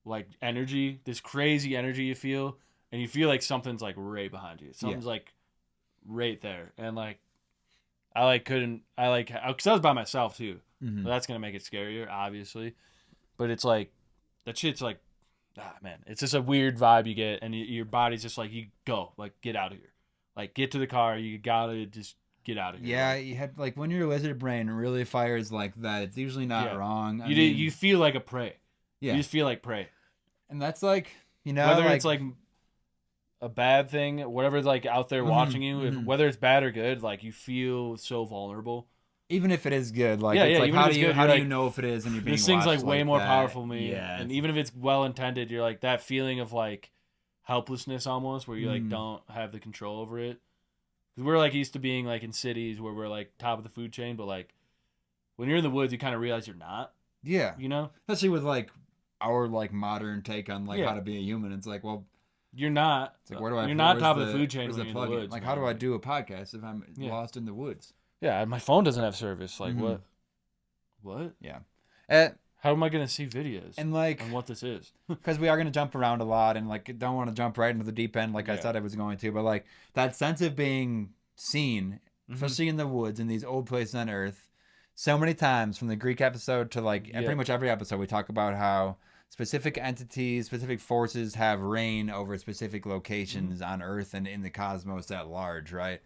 like energy, this crazy energy you feel, and you feel like something's like right behind you, something's like right there, and like because I was by myself too, so that's gonna make it scarier, obviously. But it's like, that shit's like, man, it's just a weird vibe you get, and your body's just like, you go, like, get out of here. Like, get to the car, you gotta just get out of here. Yeah, you had, like, when your lizard brain really fires like that, it's usually not wrong. You feel like a prey. Yeah. You just feel like prey. And that's like, whether it's like a bad thing, whatever's like out there watching you, whether it's bad or good, like, you feel so vulnerable. Even if it is good, like it's like how do you know if it is and you're being this thing's like way more that. powerful than me. Yeah, and even if it's well intended, you're like that feeling of like helplessness almost, where you like don't have the control over it. Because we're like used to being like in cities where we're like top of the food chain, but like when you're in the woods, you kind of realize you're not. Yeah, especially with like our like modern take on like how to be a human. It's like, well, you're not. It's like, where do I? You're not top of the food chain when you're in the woods. Like, how do I do a podcast if I'm lost in the woods? Yeah, my phone doesn't have service. Like, what? What? Yeah. How am I going to see videos and like on what this is? Because we are going to jump around a lot and like don't want to jump right into the deep end like I said I was going to. But like that sense of being seen, especially in the woods in these old places on Earth, so many times from the Greek episode to like pretty much every episode we talk about how specific entities, specific forces have reign over specific locations on Earth and in the cosmos at large, right?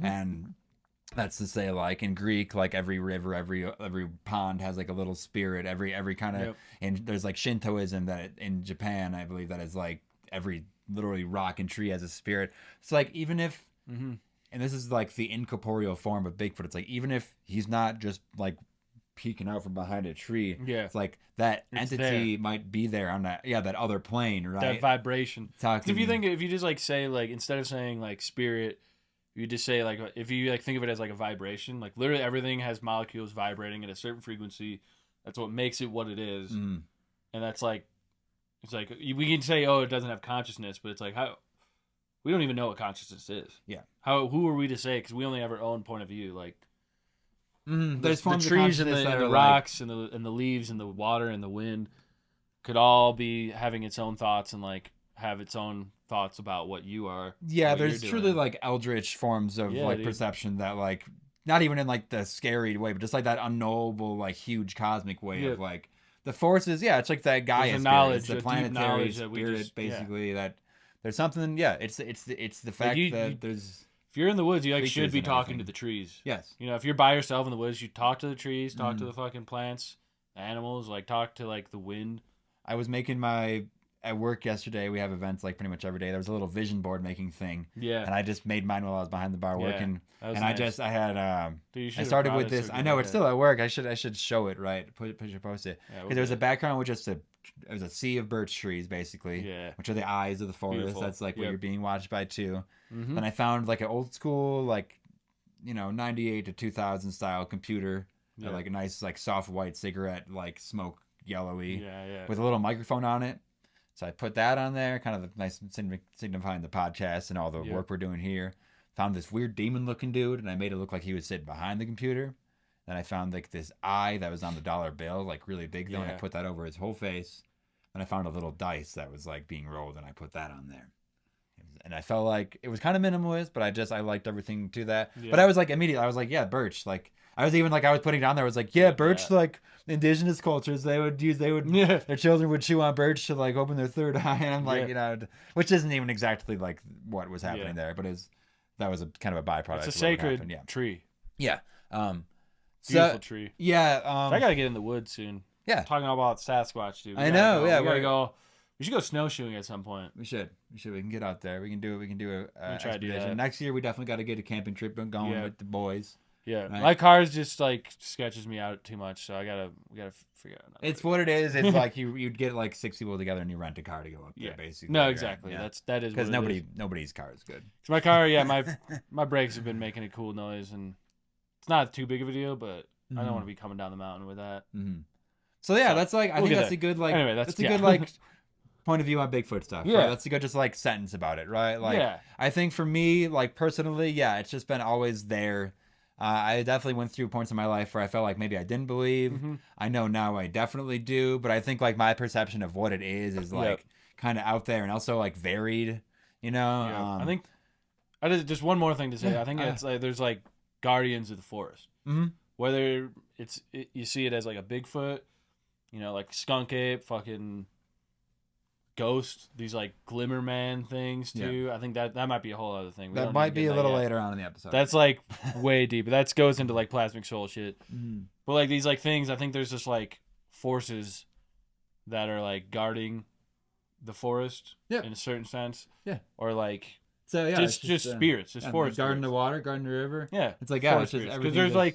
And that's to say, like in Greek, like every river, every pond has like a little spirit. Every kind of, and there's like Shintoism that in Japan, I believe that is like every literally rock and tree as a spirit. It's like even if, and this is like the incorporeal form of Bigfoot. It's like even if he's not just like peeking out from behind a tree, it's like that entity might be there on that that other plane, right? That vibration. Talking, if you just like say like instead of saying like spirit, you just say like if you like think of it as like a vibration, like literally everything has molecules vibrating at a certain frequency. That's what makes it what it is, and that's like it's like we can say it doesn't have consciousness, but it's like how we don't even know what consciousness is. Yeah. Who are we to say? Because we only have our own point of view. Like there's the trees and the rocks and the leaves and the water and the wind could all be having its own thoughts and like have its own thoughts about what you are. Yeah, there's truly like eldritch forms of perception that like not even in like the scary way, but just like that unknowable like huge cosmic way of like the forces. Yeah, it's like that Gaia knowledge, the planetary spirit, basically that there's something. Yeah, it's the fact that there's. If you're in the woods, you like should be talking to the trees. Yes. You know, if you're by yourself in the woods, you talk to the trees, talk to the fucking plants, the animals, like talk to like the wind. I was making at work yesterday, we have events like pretty much every day. There was a little vision board making thing. Yeah. And I just made mine while I was behind the bar working. And nice. I started with this. So I know it's still at work. I should show it, right? Post it. Because there was a background with just it was a sea of birch trees, basically. Yeah. Which are the eyes of the forest. Beautiful. That's like what you're being watched by too. Mm-hmm. Then I found like an old school, like, 98 to 2000 style computer. Yeah. Like a nice, like soft white cigarette, like smoke yellowy. Yeah. With a little microphone on it. So I put that on there, kind of nice signifying the podcast and all the work we're doing here. Found this weird demon-looking dude, and I made it look like he was sitting behind the computer. Then I found like this eye that was on the dollar bill, like really big though, and I put that over his whole face. And I found a little dice that was like being rolled, and I put that on there. And I felt like it was kind of minimalist, but I liked everything to that. Yeah. But I was like immediately, I was like, yeah, birch. Like I was even like I was putting down there, I was like, yeah, birch. Like indigenous cultures, their children would chew on birch to like open their third eye. And I'm like, which isn't even exactly like what was happening there, but that was a kind of a byproduct. It's a sacred tree. Yeah. Beautiful tree. Yeah. So I gotta get in the woods soon. Yeah. Talking about Sasquatch, dude. I know. We gotta go. We should go snowshoeing at some point. We should. We can get out there. We can do a try to do expedition. that. Next year, we definitely got to get a camping trip going with the boys. Yeah, right? My car just like sketches me out too much, so we gotta figure out. It's what it is. It's like you'd get like 6 people together and you rent a car to go up there, basically. No, exactly. Yeah. That is because nobody's car is good. So my car, my brakes have been making a cool noise, and it's not too big of a deal, but I don't want to be coming down the mountain with that. Mm-hmm. So that's like I think that's a good like anyway, that's a good like point of view on Bigfoot stuff. Yeah, right? That's a good just like sentence about it, right? Like I think for me, like personally, it's just been always there. I definitely went through points in my life where I felt like maybe I didn't believe. Mm-hmm. I know now I definitely do, but I think like my perception of what it is like kind of out there and also like varied. I think just one more thing to say. I think it's like there's like guardians of the forest. Mm-hmm. Whether you see it as like a Bigfoot, like Skunk Ape, fucking ghost, these like glimmer man things too. Yeah. I think that might be a whole other thing. That might be a little later on in the episode. That's like way deep. That goes into like plasmic soul shit. Mm. But like these like things, I think there's just like forces that are like guarding the forest in a certain sense. Yeah. Or like just spirits, just forest. Guarding the water, guarding the river. Yeah. It's like it's just because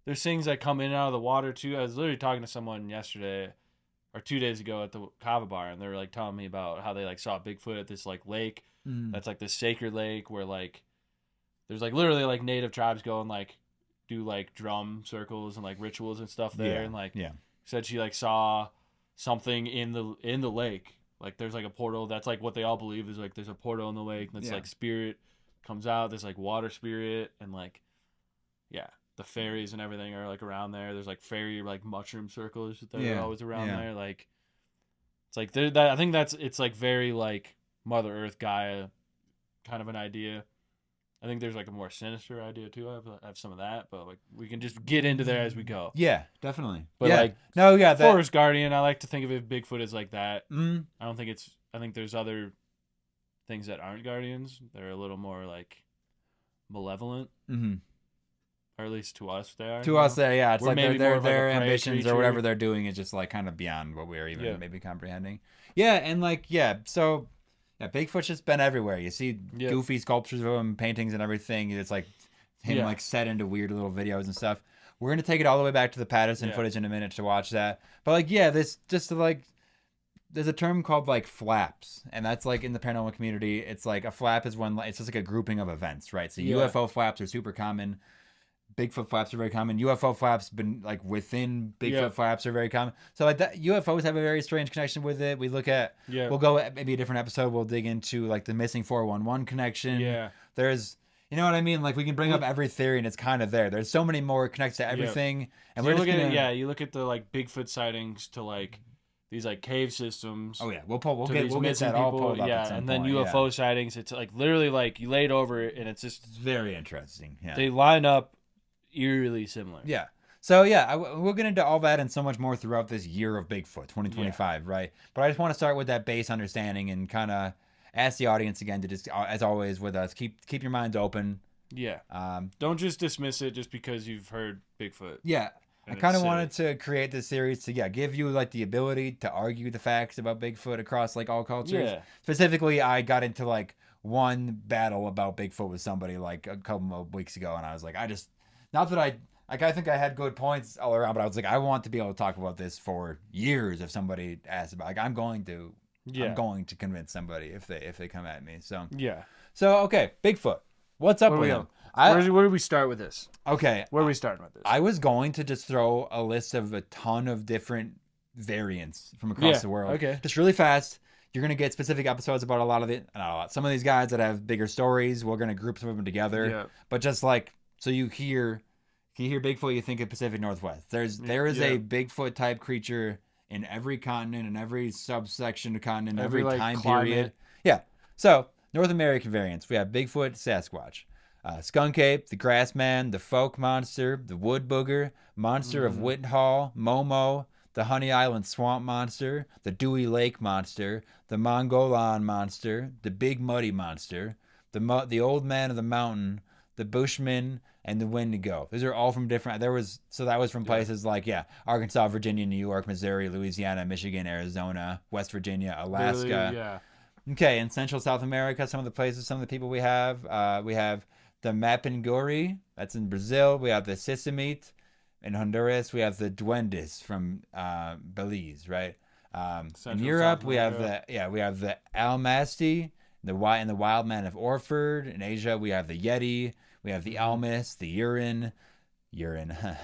there's things that come in and out of the water too. I was literally talking to someone yesterday or 2 days ago at the Kava bar, and they were like telling me about how they like saw Bigfoot at this like lake that's like this sacred lake where like there's like literally like native tribes go and like do like drum circles and like rituals and stuff there, and like said she like saw something in the lake. Like there's like a portal. That's like what they all believe is like there's a portal in the lake that's like spirit comes out. There's like water spirit and like the fairies and everything are like around there. There's like fairy like mushroom circles that are always around there. Like it's like I think it's like very like Mother Earth Gaia kind of an idea. I think there's like a more sinister idea too. I have some of that, but like we can just get into there as we go. Yeah, definitely. But Forest Guardian, I like to think of it Bigfoot as like that. Mm. I think there's other things that aren't guardians. They're a little more like malevolent. Mm-hmm. Or at least to us, they are. To us, yeah. It's like their ambitions or whatever they're doing is just like kind of beyond what we're even maybe comprehending. Yeah, and like so, Yeah, Bigfoot's just been everywhere. You see Yep. goofy sculptures of him, paintings and everything. It's like him like set into weird little videos and stuff. We're gonna take it all the way back to the Patterson footage in a minute to watch that. But like, yeah, this just like there's a term called like flaps, and that's like in the paranormal community. It's like a flap is when it's just like a grouping of events, right? So UFO flaps are super common. Bigfoot flaps are very common. UFO flaps, been like within Bigfoot flaps, are very common. So like that, UFOs have a very strange connection with it. We look at, we'll go at maybe a different episode. We'll dig into like the missing 411 connection. Yeah, there's, you know what I mean? Like we can bring up every theory, and it's kind of there. There's so many more connects to everything. And so we're you just look gonna, at you look at the like Bigfoot sightings to like these like cave systems. Oh yeah, we'll get missing that all pulled up. Yeah, at some and then point, UFO sightings. It's like literally like you laid over it, and it's just very interesting. Yeah, they line up eerily similar. Yeah. So yeah, we'll get into all that and so much more throughout this year of Bigfoot, 2025, right? But I just want to start with that base understanding and kind of ask the audience again to just, as always with us, keep your minds open. Yeah. Don't just dismiss it just because you've heard Bigfoot. Yeah. I kind of wanted to create this series to give you like the ability to argue the facts about Bigfoot across like all cultures. Yeah. Specifically, I got into like one battle about Bigfoot with somebody like a couple of weeks ago, and I was like, not that I think I had good points all around, but I was like, I want to be able to talk about this for years if somebody asks about. Like, I'm going to convince somebody if they come at me. So okay, Bigfoot. What's up with him? Where do we start with this? Okay, where are we starting with this? I was going to just throw a list of a ton of different variants from across the world. Okay, just really fast. You're gonna get specific episodes about a lot of it. Some of these guys that have bigger stories, we're gonna group some of them together. Yeah. But just like so, you hear Bigfoot, you think of Pacific Northwest. There is a Bigfoot type creature in every continent, in every subsection of continent, every like, time climate. Period. Yeah. So North American variants, we have Bigfoot, Sasquatch, Skunk Ape, the Grassman, the Fouke Monster, the Wood Booger, Monster of Whitehall, Momo, the Honey Island Swamp Monster, the Dewey Lake Monster, the Mongolon Monster, the Big Muddy Monster, the Old Man of the Mountain, the Bushman, and the Wendigo. Those are all from different. That was from places like Arkansas, Virginia, New York, Missouri, Louisiana, Michigan, Arizona, West Virginia, Alaska. Really, okay, in Central South America, some of the people we have the Mapinguri, that's in Brazil. We have the Sisamite in Honduras. We have the Duendes from Belize, right? In Europe, we have the Almasty, the Wild Man of Orford. In Asia, we have the Yeti. We have the Almas, the urine, the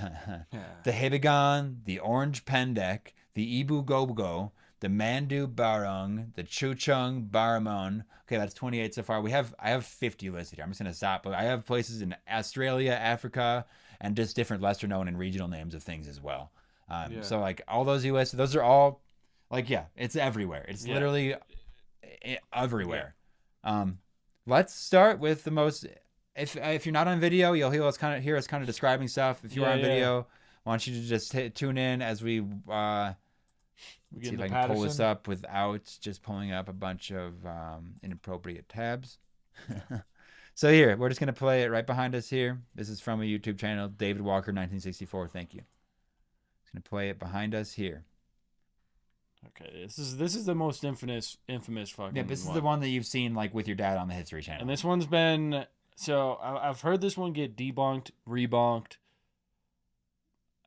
Hibigon, the Orange Pendek, the Ibu Gogo, the Mandu Barung, the Chuchung Baramon. Okay, that's 28 so far. I have 50 listed here. I'm just gonna stop, but I have places in Australia, Africa, and just different lesser known and regional names of things as well. So like all those you listed, those are all like it's everywhere. It's literally everywhere. Let's start with the most. If you're not on video, you'll hear us kind of describing stuff. If you are on video, I want you to just tune in as we see if I can pull this up without just pulling up a bunch of inappropriate tabs. So here, we're just going to play it right behind us here. This is from a YouTube channel, David Walker 1964. Thank you. Just going to play it behind us here. Okay, this is the most infamous fucking. Yeah, this is the one that you've seen like with your dad on the History Channel. And this one's been. So I've heard this one get debunked, rebonked.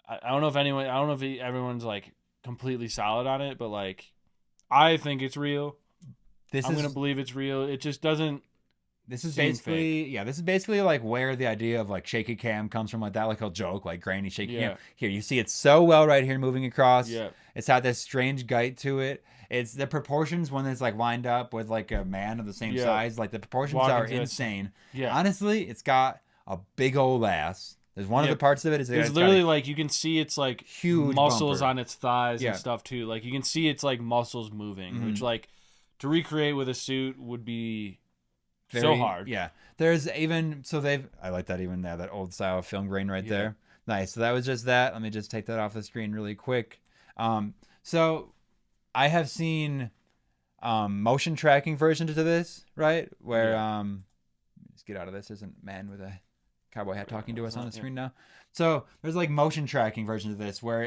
I don't know if everyone's like completely solid on it, but like I think it's real. I'm gonna believe it's real. It just doesn't. This is basically like where the idea of like shaky cam comes from, like that, like a joke, like grainy shaky cam. Here, you see it so well right here moving across. Yeah. It's had this strange gait to it. It's the proportions when it's like lined up with like a man of the same size. Like the proportions are insane. Yeah. Honestly, it's got a big old ass. There's one of the parts of it is there's literally like you can see it's like huge muscles bumper on its thighs and stuff too. Like you can see it's like muscles moving, which like to recreate with a suit would be so hard. Yeah. There's even I like that even that old style film grain right there. Nice. So that was just that. Let me just take that off the screen really quick. So I have seen motion tracking versions to this, right? Where let's get out of this. There's a man with a cowboy hat talking to us on the screen now. So there's like motion tracking versions of this where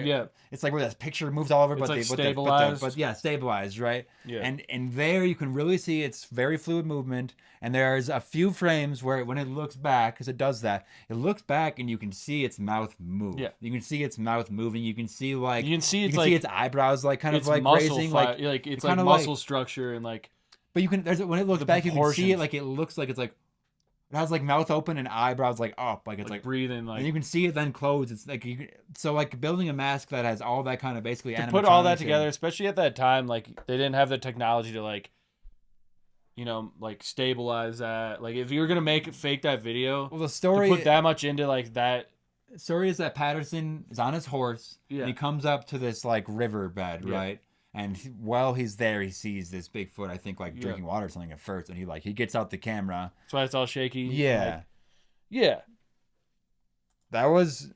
it's like where this picture moves all over, It's but like stabilized. stabilized. Stabilized, right? Yeah. And there you can really see it's very fluid movement. And there's a few frames where when it looks back, because it does that, it looks back and you can see its mouth move. Yeah. You can see its mouth moving. You can see see its eyebrows like kind of like muscle raising, like it's like muscle structure and like. But you can when it looks back, you can see it like it looks like it's like. It has like mouth open and eyebrows like up, like it's like breathing, like, and you can see it then close. It's like so like building a mask that has all that kind of basically to put all that together, especially at that time, like they didn't have the technology to like, like stabilize that. Like if you were gonna fake that video, well, the story to put that much into like that. The story is that Patterson is on his horse and he comes up to this like riverbed, right? And while he's there, he sees this Bigfoot, I think, like drinking water or something at first. And he gets out the camera. That's why it's all shaky. Yeah. Yeah. That was...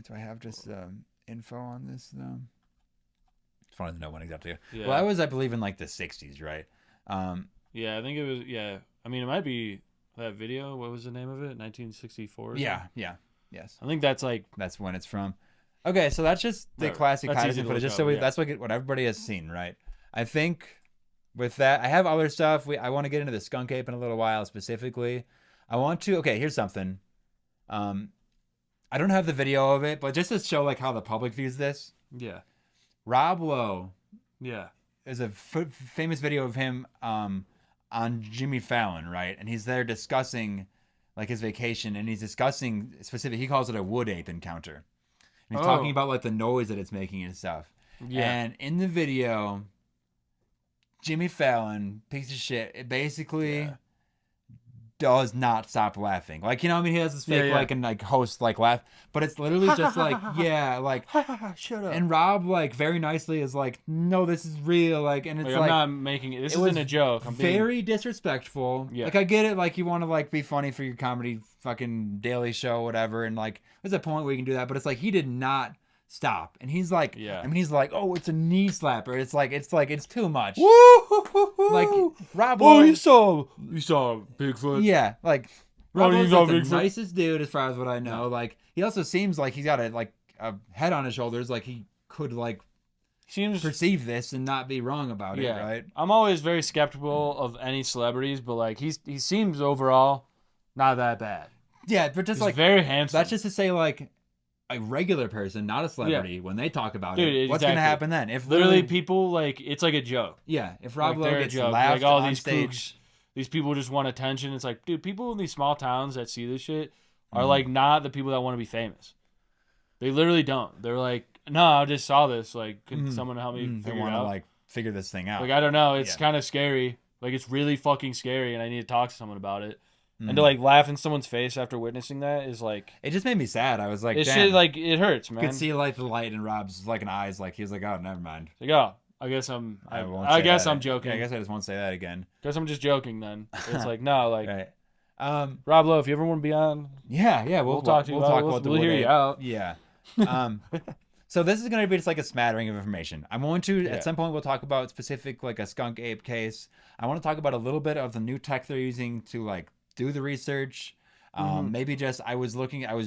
do I have just info on this, though? It's funny to know when exactly. Yeah. Well, that was, I believe, in like the 60s, right? Yeah, I think it was... Yeah. I mean, it might be that video. What was the name of it? 1964? Yeah. Yes. I think that's like... That's when it's from. Okay, so that's just the classic Patterson footage. Just so that's what everybody has seen, right? I think with that, I have other stuff. I want to get into the Skunk Ape in a little while specifically. I want to. Okay, here's something. I don't have the video of it, but just to show like how the public views this. Yeah. Rob Lowe. Yeah. There's a famous video of him on Jimmy Fallon, right? And he's there discussing like his vacation, and he's discussing specific. He calls it a wood ape encounter. And he's talking about like the noise that it's making and stuff. Yeah. And in the video, Jimmy Fallon, piece of shit, it basically does not stop laughing. Like, he has this fake like and like host like laugh, but it's literally just like shut up. And Rob like very nicely is like, no, this is real. Like, and it's I'm not making it. This isn't a joke. I'm very disrespectful. Yeah. Like, I get it. Like, you want to like be funny for your comedy fucking Daily Show, whatever. And like, there's a point where you can do that, but it's like he did not stop. And he's like, I mean, he's like, oh, it's a knee slapper. It's too much. Woo! Like, Rob. Oh, you saw Bigfoot. Yeah, like Rob is like the nicest dude as far as what I know. Yeah. Like, he also seems like he's got a head on his shoulders. Like, he could like perceive this and not be wrong about it, right? I'm always very skeptical of any celebrities, but like he seems overall not that bad. Yeah, but just he's like very handsome. That's just to say, like, a regular person, not a celebrity, when they talk about it, what's gonna happen then? If literally people like, it's like a joke. Yeah, if Rob Lowe gets laughed like all on these stage, kooks, these people just want attention. It's like, dude, people in these small towns that see this shit are like not the people that want to be famous. They literally don't. They're like, no, I just saw this. Like, can someone help me figure it out? Like figure this thing out. Like, I don't know. It's kind of scary. Like, it's really fucking scary, and I need to talk to someone about it. And to like laugh in someone's face after witnessing that is like, it just made me sad. I was like, it damn. shit, like, it hurts, man. You could see like the light in Rob's like an eyes, like he was like, oh, never mind. Like, oh, I guess I'm joking. Yeah, I guess I just won't say that again. Guess I'm just joking then. It's like, no, like, right. Rob Lowe, if you ever want to be on, we'll talk to you. We'll hear you out. Yeah. So this is going to be just like a smattering of information. I'm going to, at some point, we'll talk about specific, like a Skunk Ape case. I want to talk about a little bit of the new tech they're using to like do the research. Maybe just, I was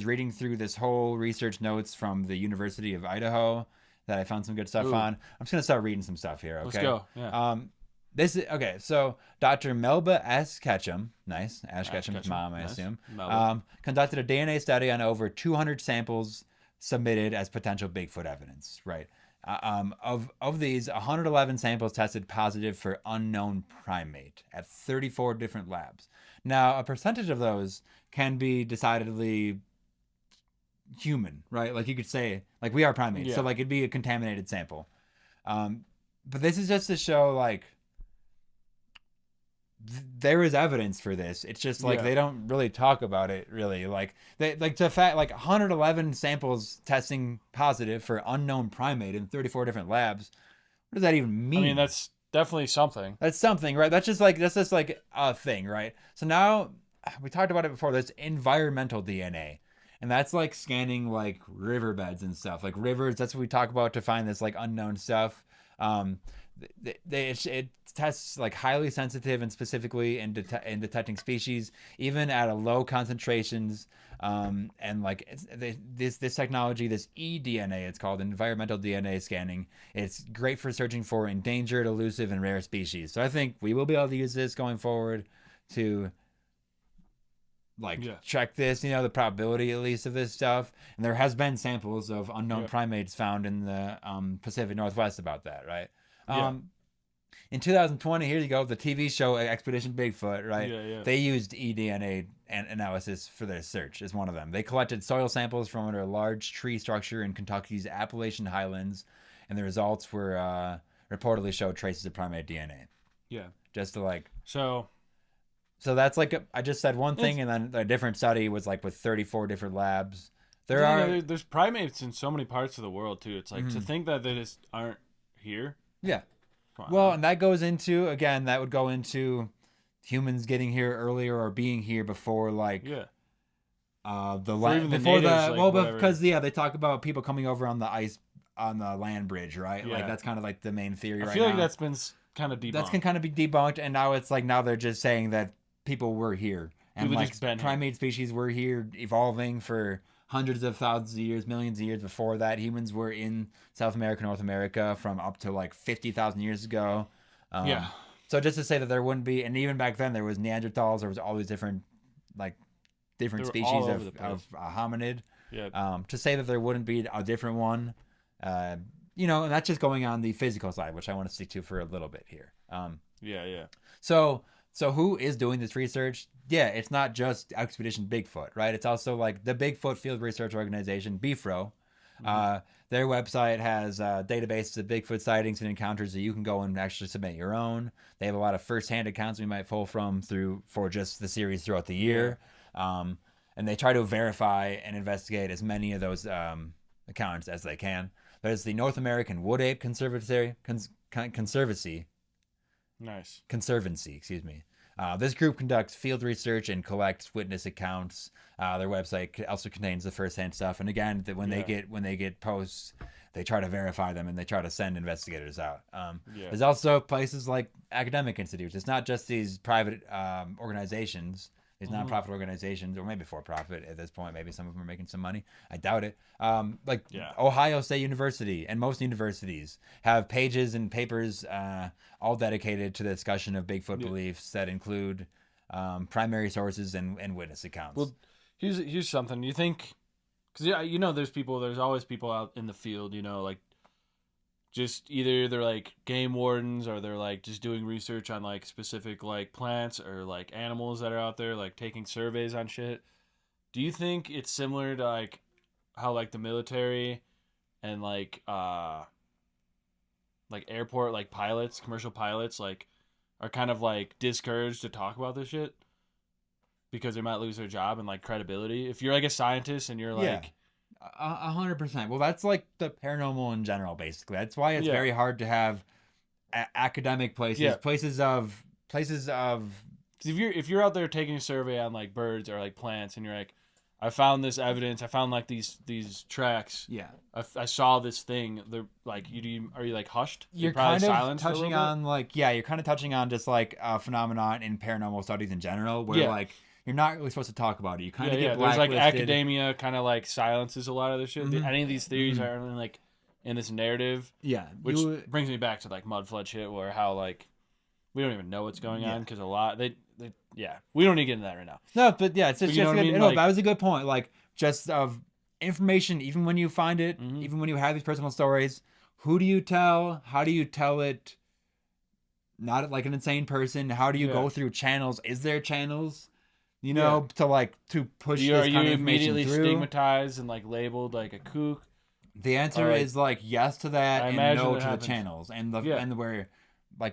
reading through this whole research notes from the University of Idaho that I found some good stuff on. I'm just going to start reading some stuff here. Okay. Let's go. Yeah. This is okay. So Dr. Melba S. Ketchum, nice, Ash Ketchum's mom, I assume, conducted a DNA study on over 200 samples submitted as potential Bigfoot evidence. Right. Of these, 111 samples tested positive for unknown primate at 34 different labs. Now, a percentage of those can be decidedly human, right? Like, you could say, like, we are primates, so like it'd be a contaminated sample. But this is just to show like there is evidence for this. It's just like they don't really talk about it really. Like they like the fact like 111 samples testing positive for unknown primate in 34 different labs. What does that even mean? I mean, that's definitely something. That's something, right? That's just like a thing, right? So now we talked about it before. There's environmental DNA. And that's like scanning like riverbeds and stuff, like rivers. That's what we talk about to find this like unknown stuff. it tests like highly sensitive and specifically in detecting species, even at a low concentrations. And like this technology, this eDNA, it's called environmental DNA scanning. It's great for searching for endangered, elusive, and rare species. So I think we will be able to use this going forward to check this, the probability at least of this stuff. And there has been samples of unknown primates found in the Pacific Northwest about that, right? In 2020, here you go, the TV show Expedition Bigfoot, right? Yeah. They used eDNA analysis for their search as one of them. They collected soil samples from under a large tree structure in Kentucky's Appalachian Highlands, and the results were reportedly showed traces of primate DNA. Yeah. Just to So that's I just said one thing, and then a different study was with 34 different labs. There's primates in so many parts of the world too. It's like to think that they just aren't here. Yeah. Well, and that goes into, again, that would go into humans getting here earlier or being here before the because they talk about people coming over on the ice on the land bridge, right? Yeah. That's kind of the main theory right now. I feel like that's been kind of debunked. That's can kind of be debunked, and now it's now they're just saying that people were here and primate species were here evolving for hundreds of thousands of years, millions of years before that. Humans were in South America, North America from up to 50,000 years ago. So just to say that there wouldn't be, and even back then there was Neanderthals, there was all these different species of hominid. Yeah. To say that there wouldn't be a different one, and that's just going on the physical side, which I want to stick to for a little bit here. So who is doing this research? Yeah, it's not just Expedition Bigfoot, right? It's also the Bigfoot Field Research Organization, BFRO. Their website has databases of Bigfoot sightings and encounters that you can go and actually submit your own. They have a lot of first-hand accounts we might pull from for just the series throughout the year. And they try to verify and investigate as many of those accounts as they can. There's the North American Wood Ape Conservancy. Nice. Conservancy, excuse me. This group conducts field research and collects witness accounts. Their website also contains the first-hand stuff. And again, when they get posts, they try to verify them and they try to send investigators out. There's also places like academic institutes. It's not just these private organizations. These nonprofit organizations, or maybe for-profit at this point. Maybe some of them are making some money. I doubt it. Ohio State University and most universities have pages and papers all dedicated to the discussion of Bigfoot beliefs that include primary sources and witness accounts. Well, here's something. You think, because there's always people out in the field, just either they're game wardens or they're just doing research on specific plants or animals that are out there taking surveys on shit. Do you think it's similar to how the military and airport pilots, commercial pilots are kind of discouraged to talk about this shit because they might lose their job and credibility? If you're a scientist and you're 100%. Well, that's the paranormal in general, basically. That's why it's very hard to have academic places, places of. Because if you're out there taking a survey on birds or plants, and you're I found this evidence, I found these tracks. Yeah. I saw this thing. They're are you hushed? You're kind of touching on you're kind of touching on just a phenomenon in paranormal studies in general, where you're not really supposed to talk about it. You kind of get blacklisted. There's academia kind of silences a lot of this shit. Any of these theories aren't really in this narrative. Yeah. Which brings me back to mud flood shit, where how we don't even know what's going on because a lot we don't need to get into that right now. No, but it's just you know what I mean? That was a good point. Just of information, even when you find it, even when you have these personal stories, who do you tell? How do you tell it? Not an insane person. How do you go through channels? Is there channels? To push this kind of information through. Are you immediately stigmatized and labeled a kook? The answer is yes to that and no to the channels and where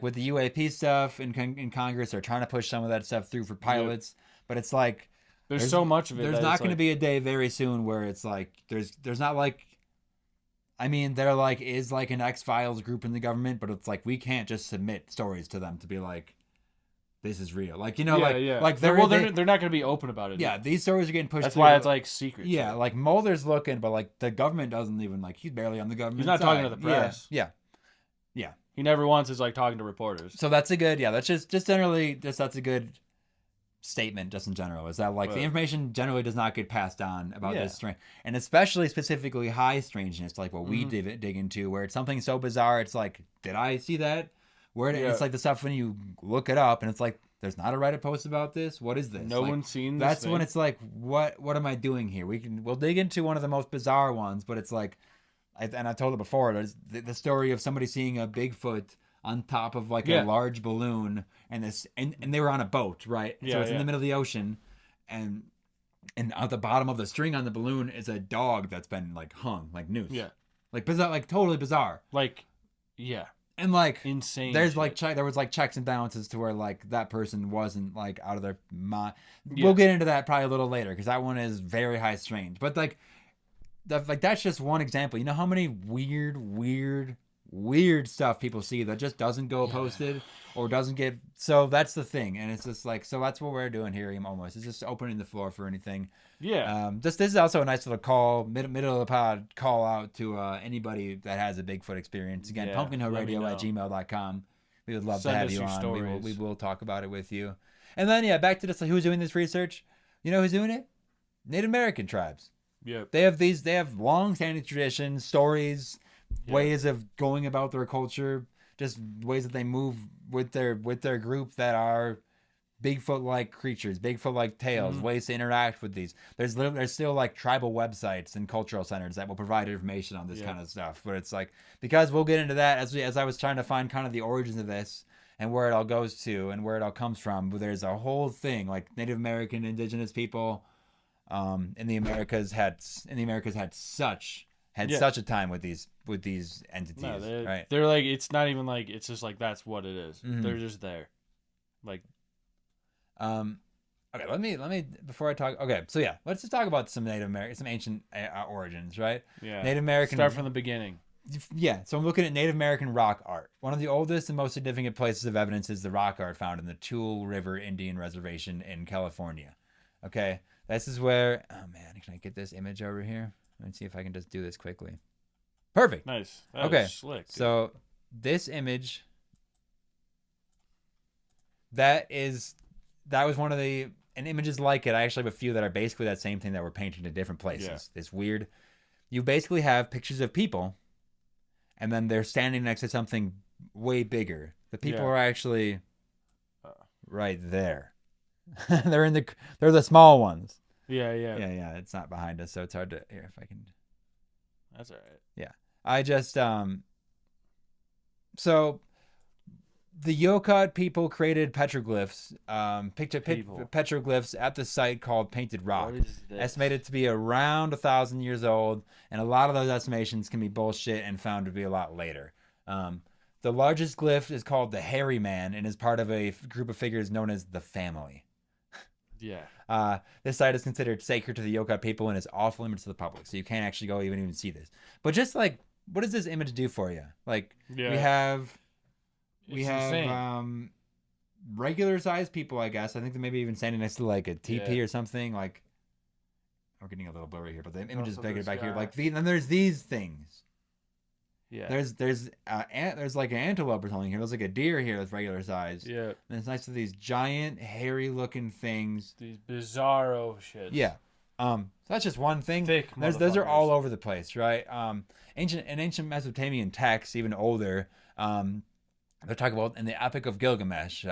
with the UAP stuff in Congress, they're trying to push some of that stuff through for pilots, but it's there's so much of it. There's not going to be a day very soon where it's there's not there is an X-Files group in the government, but it's we can't just submit stories to them to be this is real. They're not going to be open about it. Yeah, these stories are getting pushed. That's through. why it's secret. Yeah, Mulder's looking, but the government doesn't even he's barely on the government. He's not side. talking to the press. Yeah. He never once is like talking to reporters. So that's a good, that's just generally, that's a good statement just in general, is that like the information generally does not get passed on about this strange, and especially specifically high strangeness, like what we dig into, where it's something so bizarre, it's like, did I see that? Where it's like the stuff when you look it up and it's like, there's not a Reddit post about this. What is this? No like, one's seen this. That's when it's like, what am I doing here? We'll dig into one of the most bizarre ones, but it's like, and I told it before, there's the story of somebody seeing a Bigfoot on top of like a large balloon, and they were on a boat, right? So it's in the middle of the ocean, and at the bottom of the string on the balloon is a dog that's been like hung, like noose. Yeah. Like bizarre, like totally bizarre. Like, yeah. And like insane. There's shit. There was like checks and balances to where like that person wasn't like out of their mind. Yeah. We'll get into that probably a little later because that one is very high strange. But like that's just one example. You know how many weird stuff people see that just doesn't go posted or doesn't get. So that's the thing, and it's just like, so that's what we're doing here. Almost, it's just opening the floor for anything. Yeah. This is also a nice little call, middle of the pod call out to anybody that has a Bigfoot experience. Again, pumpkinhillradio@gmail.com. We would love to have you on. We will talk about it with you. And then back to this. Like, who's doing this research? You know who's doing it? Native American tribes. Yeah. They have long-standing traditions, stories, ways of going about their culture, just ways that they move with their group that are Bigfoot-like creatures, Bigfoot-like tales, ways to interact with these. There's still like tribal websites and cultural centers that will provide information on this kind of stuff. But it's like, because we'll get into that as I was trying to find kind of the origins of this and where it all goes to and where it all comes from. But there's a whole thing like Native American, Indigenous people in the Americas had such a time with these entities. No, right? They're like, it's not even like, it's just like that's what it is. They're just there, like. Okay, let me before I talk. Okay, so let's just talk about some Native American, some ancient origins, right? Yeah. Native American. Start from the beginning. Yeah, so I'm looking at Native American rock art. One of the oldest and most significant places of evidence is the rock art found in the Tule River Indian Reservation in California. Okay, this is where. Oh man, can I get this image over here? Let's see if I can just do this quickly. Perfect. Nice. Okay. Slick. So this image. That was one of the images like it. I actually have a few that are basically that same thing that were painted in different places. Yeah. This weird. You basically have pictures of people, and then they're standing next to something way bigger. The people are actually right there. They're the small ones. Yeah. It's not behind us, so it's hard to. Here, if I can. That's all right. Yeah, I just so. The Yokot people created petroglyphs, petroglyphs at the site called Painted Rock, estimated to be around 1,000 years old, and a lot of those estimations can be bullshit and found to be a lot later. The largest glyph is called the Hairy Man and is part of a group of figures known as the Family. Yeah. This site is considered sacred to the Yokot people and is off limits to the public, so you can't actually go even see this. But just like, what does this image do for you? Like, we have regular sized people, I guess. I think they maybe even standing next to like a teepee or something. Like, we're getting a little blurry here, but the image is bigger back here. Like, then there's these things. Yeah. There's like an antelope or something here. There's like a deer here that's regular size. Yeah. And it's nice to these giant hairy looking things. These bizarro shits. Yeah. So that's just one thing. Thick those are all over the place, right? Ancient Mesopotamian texts, even older, they talk about in the Epic of Gilgamesh.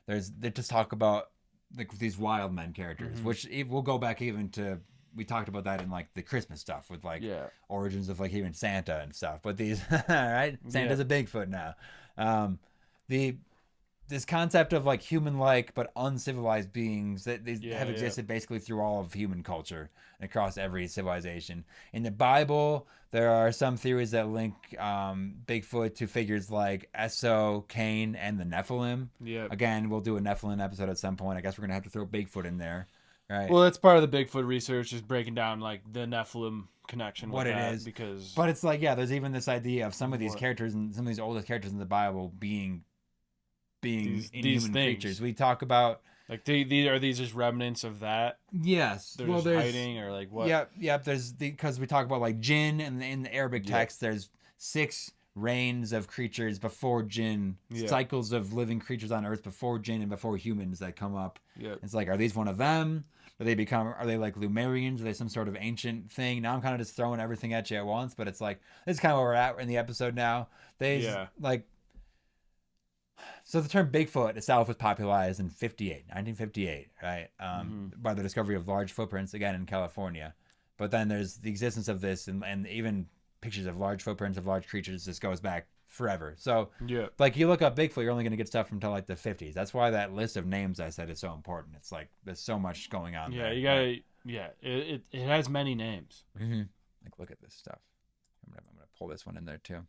They just talk about like these wild men characters, which we'll go back even to. We talked about that in like the Christmas stuff with like origins of like even Santa and stuff. But these, right? Santa's a Bigfoot now. This concept of like human-like but uncivilized beings that have existed basically through all of human culture and across every civilization. In the Bible, there are some theories that link Bigfoot to figures like Esau, Cain, and the Nephilim. Yeah. Again, we'll do a Nephilim episode at some point. I guess we're gonna have to throw Bigfoot in there. Right. Well, that's part of the Bigfoot research, is breaking down like the Nephilim connection. What with it that, is, because but it's like there's even this idea of some of these characters and some of these oldest characters in the Bible being these inhuman things. creatures. We talk about like these just remnants of that. Yes, They're just hiding or like what? Yep. There's because we talk about like jinn and in the Arabic text, there's 6 reigns of creatures before Jinn, cycles of living creatures on Earth before Jinn and before humans that come up. Yep. It's like, are these one of them? Are they like Lumerians? Are they some sort of ancient thing? Now I'm kind of just throwing everything at you at once, but it's like, this is kind of where we're at in the episode now. So the term Bigfoot itself was popularized in 1958, right? By the discovery of large footprints, again, in California. But then there's the existence of this and even pictures of large footprints of large creatures. This goes back forever. So, like, you look up Bigfoot, you're only going to get stuff from like the 50s. That's why that list of names I said is so important. It's like, there's so much going on there. You gotta, it has many names. Like, look at this stuff. I'm gonna pull this one in there too.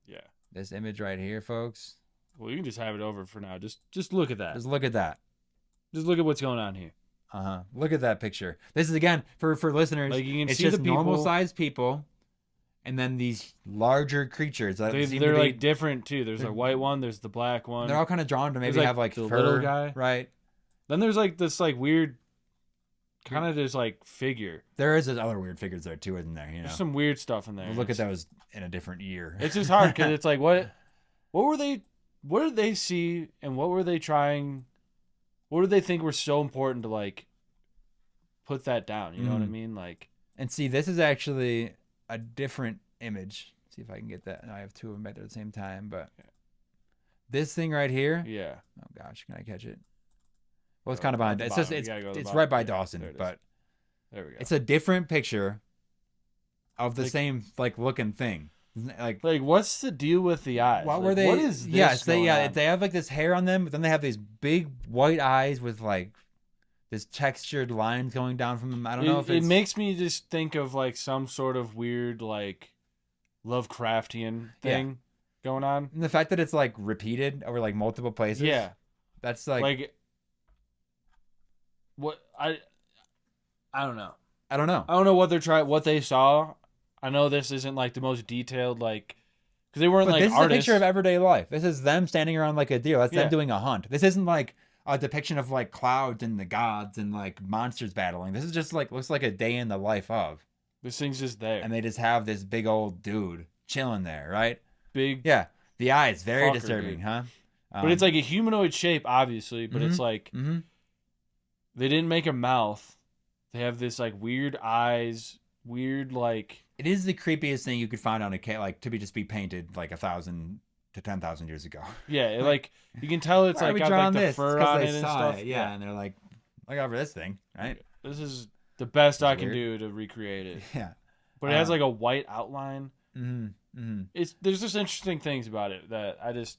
Yeah. This image right here, folks. Well, you can just have it over for now. Just look at that. Just look at that. Just look at what's going on here. Look at that picture. This is, again, for listeners, like, you can it's see just the people, normal-sized people, and then these larger creatures. They're like different, too. There's a white one. There's the black one. They're all kind of drawn to maybe have, like, the fur. little guy. Right. Then there's, like, this, like, weird, kind of just, like, figure. There is other weird figures there, too, isn't there? You know? There's some weird stuff in there. We'll look at those in a different year. It's just hard, because it's like, what did they see, and what were they trying, what did they think were so important to, like, put that down? You know what I mean? Like, and see, this is actually a different image. See if I can get that. I have two of them at the same time, but this thing right here. Yeah. Oh gosh, can I catch it? Well, it's kind of behind. It's just it's right by Dawson, but there we go. It's a different picture of the same like looking thing. Like what's the deal with the eyes? What were they? What is this? Yes, they have like this hair on them, but then they have these big white eyes with like this textured lines going down from them. I don't know if it makes me just think of like some sort of weird like Lovecraftian thing going on. And the fact that it's like repeated over like multiple places. Yeah, that's like what I don't know. I don't know. I don't know what they saw. I know this isn't like the most detailed like because they weren't like this artists. This is a picture of everyday life. This is them standing around like a deer. That's them doing a hunt. This isn't like a depiction of like clouds and the gods and like monsters battling. This is just like looks like a day in the life of. This thing's just there, and they just have this big old dude chilling there, right? Big, yeah. The eyes very disturbing, dude. Huh? But it's like a humanoid shape, obviously. But it's like they didn't make a mouth. They have this like weird eyes, weird like. It is the creepiest thing you could find on a cat, like to be painted like 1,000 to 10,000 years ago. Yeah, like you can tell it's like got like the fur on it and stuff. Yeah, and they're like, look out for this thing, right? This is the best I can do to recreate it. Yeah, but it has like a white outline. There's just interesting things about it that I just.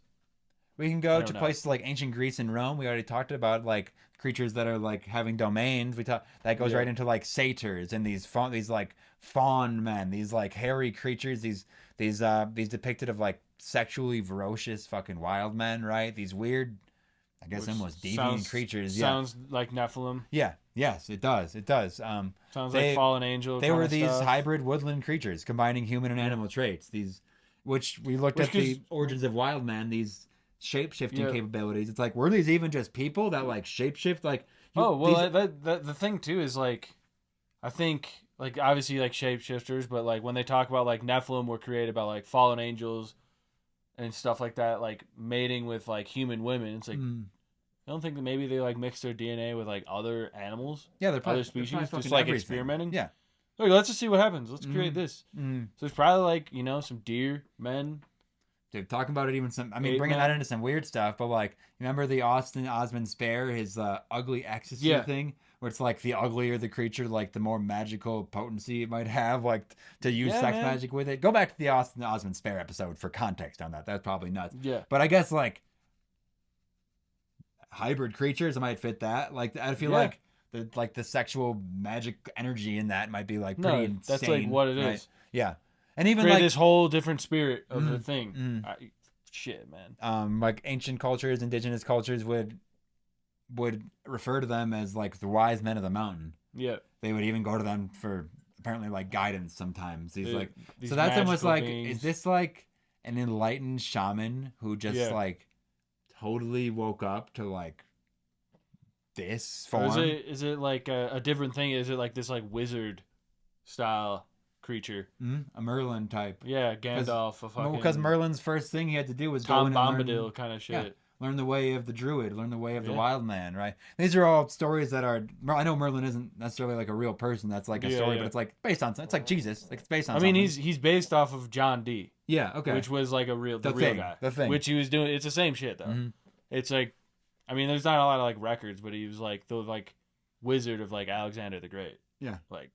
We can go to places like ancient Greece and Rome. We already talked about like creatures that are like having domains. That goes right into like satyrs and these like fawn men, these like hairy creatures, these depicted of like sexually ferocious fucking wild men, right? These weird, I guess almost deviant creatures. Sounds like Nephilim. Yeah. Yes, it does. It does. Sounds like fallen angel. They were these hybrid woodland creatures combining human and animal traits. Which we looked at the origins of wild man. These shape-shifting capabilities. It's like, were these even just people that like shape-shift? Like, the thing too is like, I think like obviously like shapeshifters, but like when they talk about like Nephilim were created by like fallen angels and stuff like that, like mating with like human women. It's like I don't think that maybe they like mix their DNA with like other animals. Yeah, they're probably other species, just like everything. Experimenting. Yeah. Like, let's just see what happens. Let's create this. So it's probably like some deer men. Dude, talking about it even bringing that into some weird stuff, but like, remember the Austin Osman Spare, his ugly ecstasy thing, where it's like the uglier the creature, like the more magical potency it might have, like to use sex magic with it. Go back to the Austin Osman Spare episode for context on that. That's probably nuts. Yeah. But I guess like hybrid creatures might fit that. Like I feel like the sexual magic energy in that might be like pretty insane. That's like what it is. Yeah. And even create like this whole different spirit of the thing. Shit, man. Like ancient cultures, indigenous cultures would refer to them as like the wise men of the mountain. Yeah. They would even go to them for apparently like guidance sometimes. So that's almost like beings. Is this like an enlightened shaman who just like totally woke up to like this form? Or is it like a different thing? Is it like this like wizard style creature. A Merlin type. Yeah, Gandalf. Because Merlin's first thing he had to do was Tom go in and Bombadil kind of shit. learn the way of the druid, learn the way of the wild man, right? These are all stories that are. I know Merlin isn't necessarily like a real person. That's like a story, but it's like based on. It's like Jesus. Like it's based on. I mean, something. he's based off of John Dee. Yeah. Okay. Which was like the real guy. The thing. Which he was doing. It's the same shit though. It's like, I mean, there's not a lot of like records, but he was like the like wizard of like Alexander the Great. Yeah. Like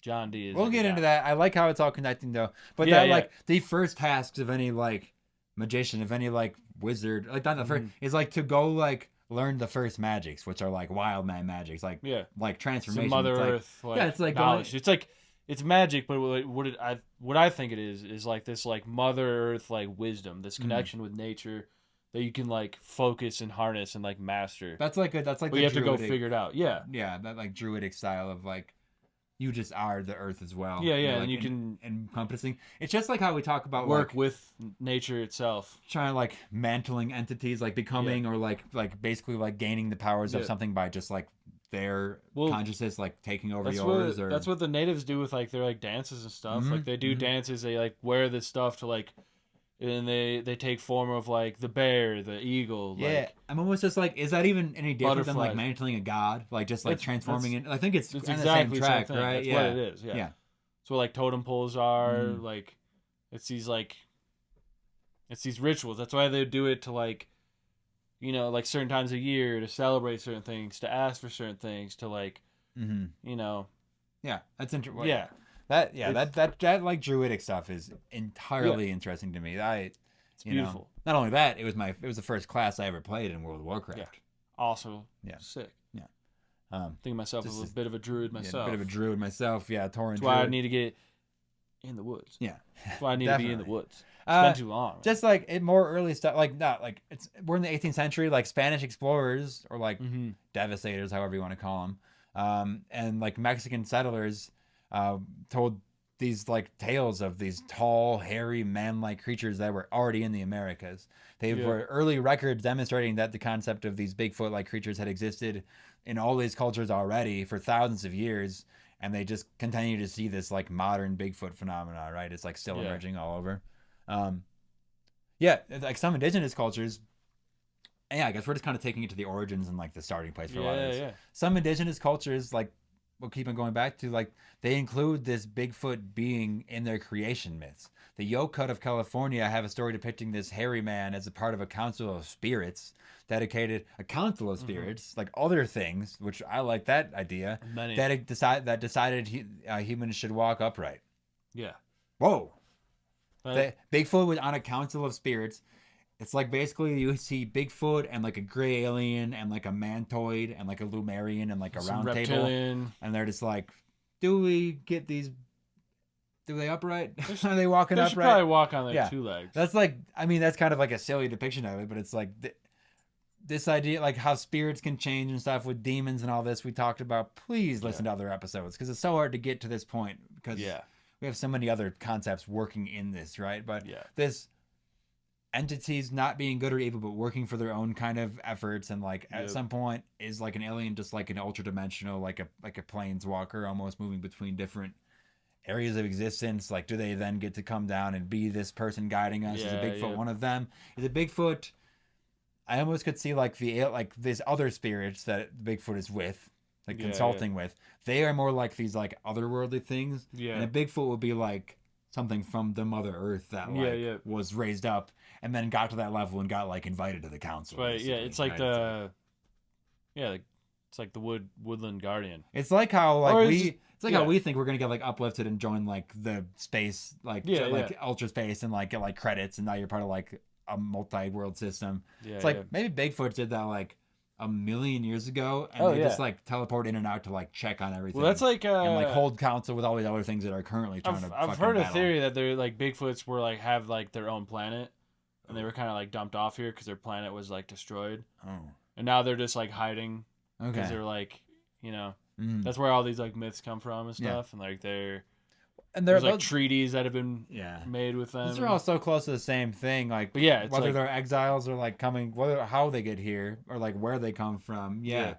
John Dee is. We'll get into that. I like how it's all connecting though. But like the first tasks of any like magician, of any like wizard, like not the first, is like to go like learn the first magics, which are like wild man magics, like like transformation. Some Mother it's Earth, like, it's like knowledge. It's like it's magic, but what I think it is like this like Mother Earth like wisdom, this connection with nature that you can like focus and harness and like master. That's like but the you have to go druidic- figure it out. Yeah, that like druidic style of like you just are the earth as well. Yeah, like, and you can encompassing. It's just like how we talk about work like, with nature itself, trying to like mantling entities, like becoming or like basically like gaining the powers of something by just like their consciousness like taking over yours. That's what the natives do with like their like dances and stuff. Like they do dances, they like wear this stuff to like. And they take form of like the bear, the eagle. Yeah, like, I'm almost just like, is that even any different than like mantling a god? Like just like transforming it. I think it's exactly the same track, thing. right? That's what it is. Yeah. So like totem poles are like, it's these rituals. That's why they do it to like, you know, like certain times of year to celebrate certain things, to ask for certain things, to like, you know. Yeah, that's interesting. Yeah. That like druidic stuff is entirely interesting to me. It's beautiful. Not only that, it was the first class I ever played in World of Warcraft. Yeah. Also, sick. Yeah. Thinking myself as a bit of a druid myself. A bit of a druid myself. Yeah, Tauren. That's why I need to get in the woods. Yeah. That's why I need to be in the woods. It's been too long. Man. Just like more early stuff, like not like we're in the 18th century, like Spanish explorers or like devastators, however you want to call them, and like Mexican settlers. Told these like tales of these tall, hairy, man-like creatures that were already in the Americas. They were early records demonstrating that the concept of these Bigfoot-like creatures had existed in all these cultures already for thousands of years, and they just continue to see this like modern Bigfoot phenomena. Right? It's like still emerging all over. Like some indigenous cultures. Yeah, I guess we're just kind of taking it to the origins and like the starting place for a lot of this. Some indigenous cultures like. We'll keep on going back to like they include this Bigfoot being in their creation myths. The Yokut of California have a story depicting this hairy man as a part of a council of spirits, like other things, which I like that idea. That decided humans should walk upright. Yeah. Whoa. Bigfoot was on a council of spirits. It's like basically you see Bigfoot and like a gray alien and like a mantoid and like a Lumerian and like a round table. And they're just like, do they upright? Are they walking upright? They should probably walk on their two legs. That's like, I mean, that's kind of like a silly depiction of it, but it's like this idea, like how spirits can change and stuff with demons and all this we talked about. Please listen to other episodes because it's so hard to get to this point because we have so many other concepts working in this, right? But this entities not being good or evil but working for their own kind of efforts and like at some point is like an alien just like an ultra dimensional like a planeswalker almost moving between different areas of existence. Like do they then get to come down and be this person guiding us? Is a Bigfoot one of them? Is a Bigfoot I almost could see like these other spirits that Bigfoot is with like consulting with, they are more like these like otherworldly things and a Bigfoot would be like something from the Mother Earth that was raised up and then got to that level and got like invited to the council. Right. Yeah. It's like it's like the woodland guardian. It's like how like how we think we're gonna get like uplifted and join like the space like ultra space and like get like credits and now you're part of like a multi-world system. It's like maybe Bigfoot did that like a million years ago and they just like teleport in and out to like check on everything. Well, that's like and like hold council with all these other things that are currently trying to. I've heard a theory that they're like Bigfoots were like have like their own planet, and they were kind of like dumped off here because their planet was like destroyed. Oh. And now they're just like hiding. Okay. Because they're like, you know, that's where all these like myths come from and stuff, and like there's like treaties that have been made with them. These are all so close to the same thing. Like, but it's whether they're exiles or like coming, how they get here or like where they come from. Yeah.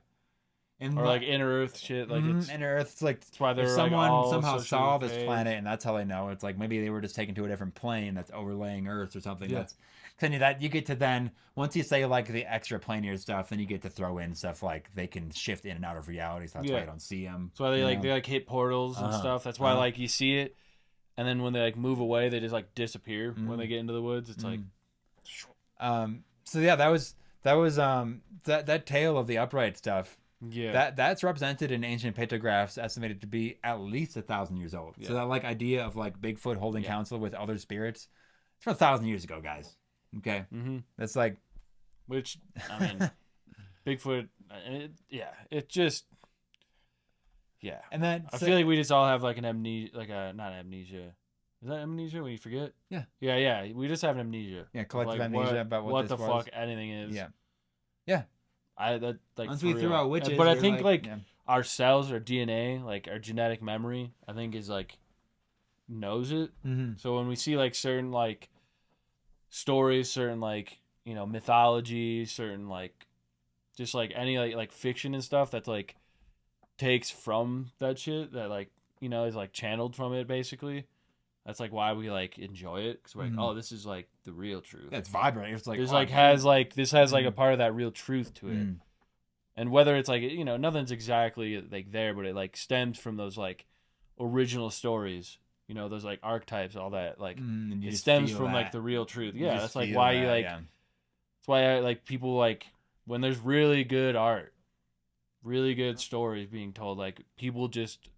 And or like inner Earth shit. Like it's inner Earth. It's like that's why they're if like, someone all somehow saw this socially planet, and that's how they know. It's like maybe they were just taken to a different plane that's overlaying Earth or something. Yeah. That's that you get to then once you say like the extraplanar stuff, then you get to throw in stuff like they can shift in and out of reality. So that's why you don't see them. That's why they like hit portals and stuff. That's why like you see it, and then when they like move away, they just like disappear when they get into the woods. It's like, so yeah, that was that tale of the upright stuff. yeah, That's represented in ancient petrographs, estimated to be at least 1,000 years old. So that like idea of like Bigfoot holding counsel with other spirits, it's from 1,000 years ago, guys. Okay, that's like, which I mean, Bigfoot. It just. Yeah, and then I feel like we just all have like an amnesia, like a not amnesia. Is that amnesia when you forget? Yeah. Yeah. We just have an amnesia. Yeah, collective like amnesia about what the this was. fuck anything is. Yeah. That like Once for we real. threw out witches, but I we're think like yeah. our cells, our DNA, like our genetic memory, I think is like knows it. So when we see like certain like stories, certain like mythology, certain like just like any like fiction and stuff that's like takes from that shit that like is like channeled from it basically. That's like why we like enjoy it because we're like, oh, this is like the real truth. Yeah, it's vibrant. It's like this has like a part of that real truth to it. And whether it's like nothing's exactly like there, but it like stems from those like original stories. Those like archetypes, all that like it stems from like the real truth. Yeah, that's like why you like. Yeah. That's why I like people like when there's really good art, really good stories being told. Like people just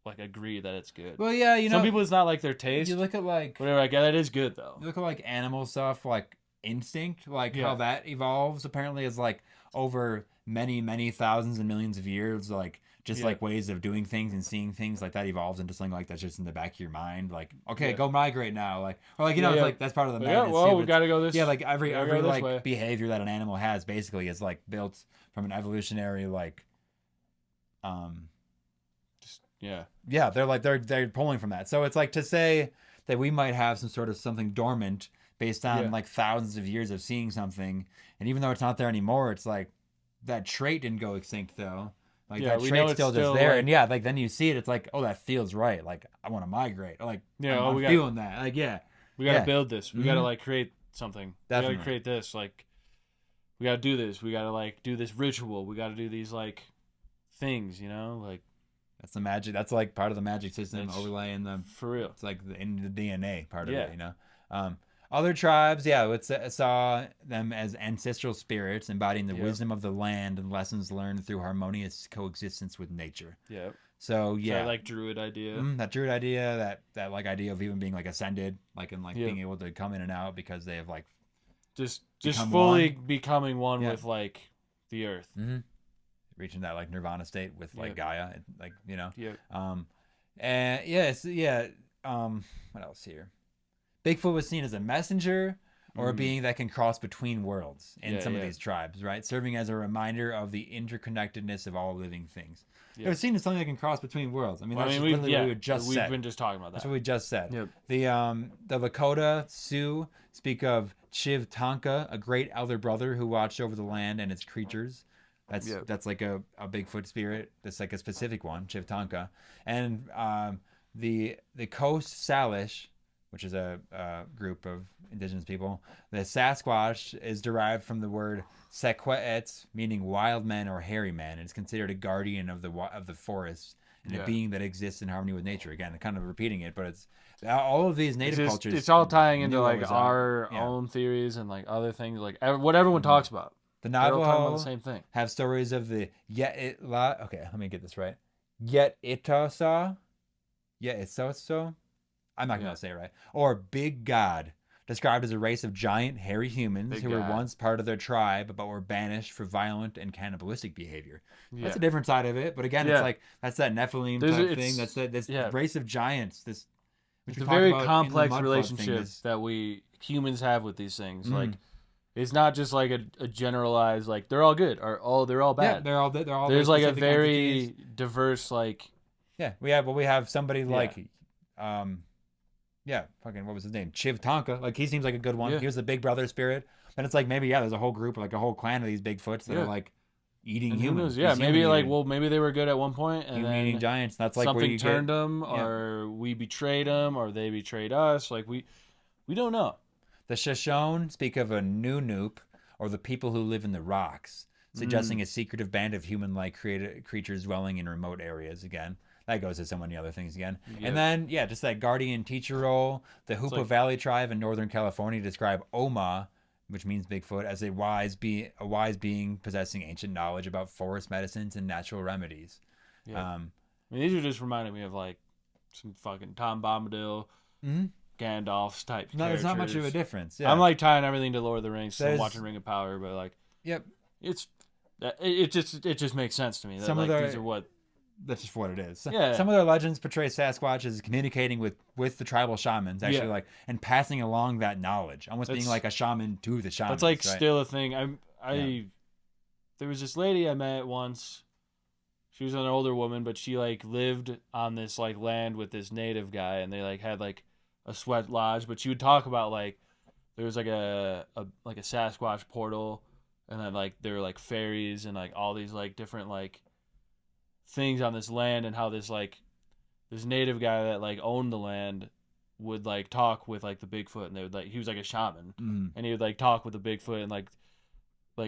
like agree that it's good. Well, yeah, some people it's not like their taste. You look at like whatever. Like that is good though. You look at like animal stuff, like instinct, like how that evolves. Apparently, is like over many thousands and millions of years, like just like ways of doing things and seeing things like that evolves into something like that's just in the back of your mind. Like, okay, go migrate now. Like, or like it's like that's part of the madness. Yeah, well, too, we got to go this. Yeah, like every like way. behavior that an animal has basically is like built from an evolutionary like. Yeah, they're like they're pulling from that. So it's like to say that we might have some sort of something dormant based on like thousands of years of seeing something, and even though it's not there anymore, it's like that trait didn't go extinct though. Like that trait's still just there, like, and like then you see it, it's like, oh, that feels right. Like I want to migrate. Or, like I'm feeling that. Like we gotta build this. We gotta like create something. Definitely. We gotta create this. Like we gotta do this. We gotta like do this ritual. We gotta do these like things. Like. That's the magic. That's like part of the magic system overlaying them. For real. It's like in the DNA part of it, Other tribes, saw them as ancestral spirits embodying the wisdom of the land and lessons learned through harmonious coexistence with nature. Yeah. So like druid idea. That druid idea, that like idea of even being like ascended, like and like being able to come in and out because they have like just fully becoming one with like the earth. Mm-hmm. Reaching that like nirvana state with like Gaia, like what else here? Bigfoot was seen as a messenger or a being that can cross between worlds in some of these tribes, right? Serving as a reminder of the interconnectedness of all living things. It was seen as something that can cross between worlds. I mean, that's literally what we just said. We've been just talking about that. That's what we just said. Yep. The Lakota Sioux speak of Chiv Tonka, a great elder brother who watched over the land and its creatures. That's like a Bigfoot spirit. That's like a specific one, Chiv Tonka. And the Coast Salish, which is a group of indigenous people, the Sasquatch is derived from the word Sequetz, meaning wild men or hairy men, and it's considered a guardian of the forest and a being that exists in harmony with nature. Again, kind of repeating it, but it's all of these native cultures. It's all tying into like our own theories and like other things, like what everyone talks about. The Navajo the same thing. Have stories of the Yetitla. Okay, let me get this right. Yetitosa. I'm not going to say it right. Or Big God, described as a race of giant, hairy humans who were once part of their tribe, but were banished for violent and cannibalistic behavior. Yeah. That's a different side of it. But again, it's like, that's that Nephilim type thing. That's this race of giants. It's a very complex relationship that we humans have with these things. Like, it's not just like a generalized, like, they're all good or they're all bad. Yeah, they're all There's like a very diverse, like... Yeah, we have somebody like... what was his name? Chiv Tonka. Like, he seems like a good one. He was the big brother spirit. And it's like, maybe, there's a whole group, like a whole clan of these Bigfoots that are like eating And who humans. knows? Yeah, These maybe human like eaters. maybe they were good at one point, and Human eating then giants. That's like where something you turned get, them, or we betrayed them, or they betrayed us. Like we don't know. The Shoshone speak of a Nunup, or the people who live in the rocks, suggesting a secretive band of human-like creatures dwelling in remote areas. Again, that goes to so many other things again. Yep. And then, yeah, just that guardian teacher role. The Hoopa like- Valley tribe in Northern California describe Oma, which means Bigfoot, as a wise being possessing ancient knowledge about forest medicines and natural remedies. Yeah. I mean, these are just reminding me of like some fucking Tom Bombadil, Gandalf's type. No, there's not much of a characters. difference. Yeah. I'm like tying everything to Lord of the Rings. So I'm There's- watching Ring of Power, but like, yep. it just makes sense to me. That, Some of like, their- these are what. That's just what it is. Yeah. Some of their legends portray Sasquatch as communicating with the tribal shamans, actually, Yeah. like, and passing along that knowledge, almost being That's- like a shaman to the shaman. That's like right? still a thing. Yeah. There was this lady I met once. She was an older woman, but she like lived on this like land with this native guy, and they like had like a sweat lodge. But she would talk about like there was like a Sasquatch portal, and then like there were like fairies and like all these like different like things on this land, and how this native guy that like owned the land would like talk with like the Bigfoot, and they would like he was like a shaman, and he would like talk with the Bigfoot, and like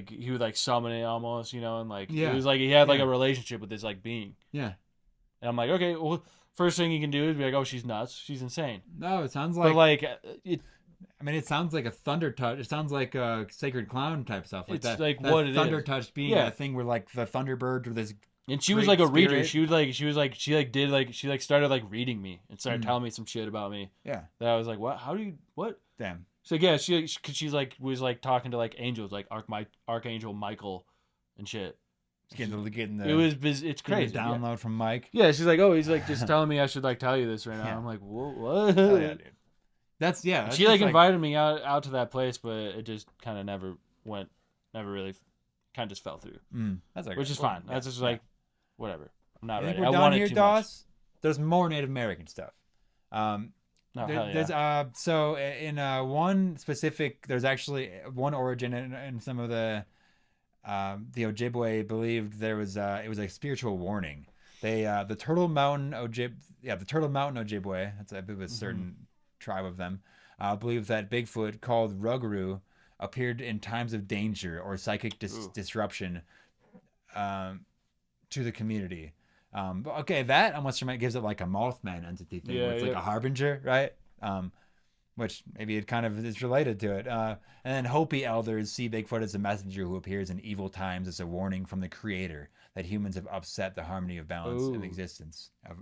he would like summon it almost, you know, and like Yeah. it was like he had like Yeah. a relationship with this like being. Yeah. And I'm like, okay, well, first thing you can do is be like, oh, she's nuts, she's insane. No, it sounds like. But like, I mean, it sounds like a thunder touch. It sounds like a sacred clown type stuff. Like It's that. like that what it thunder is. touch being Yeah. that thing where like the thunderbird or this. and she was great like a reader. spirit. She started like reading me and started telling me some shit about me Yeah. that I was like, what? How do you what? Damn. So yeah, she's like was like talking to like angels, like Archangel Michael and shit. Getting the. It was it's crazy. crazy. The download from Mike. Yeah, she's like, oh, he's like just telling me I should like tell you this right now. Yeah. I'm like, what? Oh, yeah, dude. That's That's She just like invited me out to that place, but it just kind of never really, kind of just fell through, That's okay. which is Well, fine. yeah, That's just yeah. like, whatever. I'm not I think ready. we're I done want it here, too much. Doss. There's more Native American stuff. No, There- hell yeah. There's so in one specific, there's actually one origin in some of the Ojibwe believed there was it was a spiritual warning. They the Turtle Mountain Ojibwe, that's a bit of a certain tribe of them, believed that Bigfoot called Rugru appeared in times of danger or psychic disruption to the community. But okay, that almost gives it like a Mothman entity thing, where it's like a harbinger, right? Which maybe it kind of is related to it. And then Hopi elders see Bigfoot as a messenger who appears in evil times as a warning from the Creator that humans have upset the harmony of balance of existence of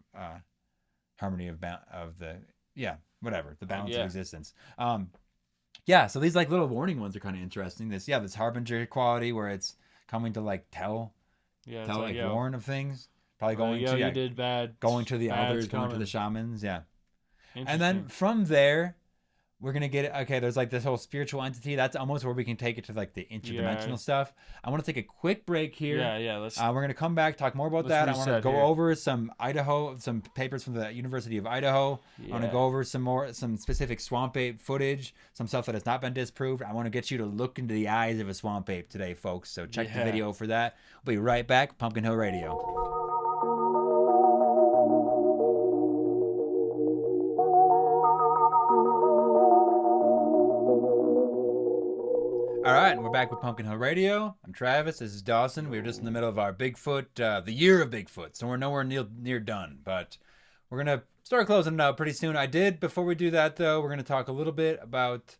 the balance of existence. So these like little warning ones are kind of interesting. This harbinger quality where it's coming to like tell warn of things. Probably going to you did bad. going to the Bad's elders, going to coming. the shamans, yeah. And Interesting. then from there, we're gonna get okay. There's like this whole spiritual entity. That's almost where we can take it to like the interdimensional stuff. I want to take a quick break here. Yeah. Let's. We're gonna come back, talk more about Let's that. I want to reset go here. over some papers from the University of Idaho. I want to Yeah. go over some specific swamp ape footage, some stuff that has not been disproved. I want to get you to look into the eyes of a swamp ape today, folks. So check the Yeah. video for that. We'll be right back. Pumpkin Hill Radio. All right, and we're back with Pumpkin Hill Radio. I'm Travis. This is Dawson. We were just in the middle of our Bigfoot, the Year of Bigfoot, so we're nowhere near done. But we're gonna start closing it out pretty soon. Before we do that though, we're gonna talk a little bit about.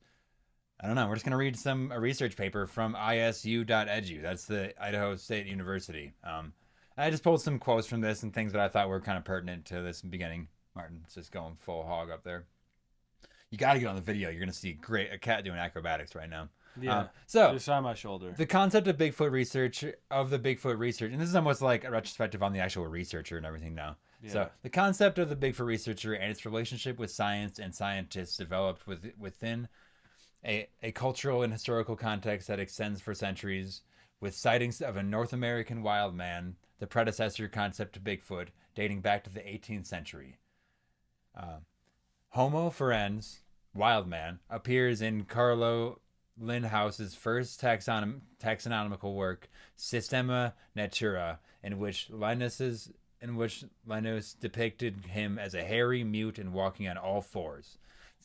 I don't know. We're just gonna read a research paper from isu.edu. That's the Idaho State University. I just pulled some quotes from this and things that I thought were kind of pertinent to this beginning. Martin's just going full hog up there. You got to get on the video. You're gonna see a cat doing acrobatics right now. Yeah. So Just on my shoulder. the concept of Bigfoot research, and this is almost like a retrospective on the actual researcher and everything now. Yeah. So the concept of the Bigfoot researcher and its relationship with science and scientists developed within a cultural and historical context that extends for centuries, with sightings of a North American wild man, the predecessor concept to Bigfoot, dating back to the 18th century. Homo forense, wild man, appears in Carlo Linhouse's first taxonomical work, Systema Natura, in which Linus depicted him as a hairy mute and walking on all fours.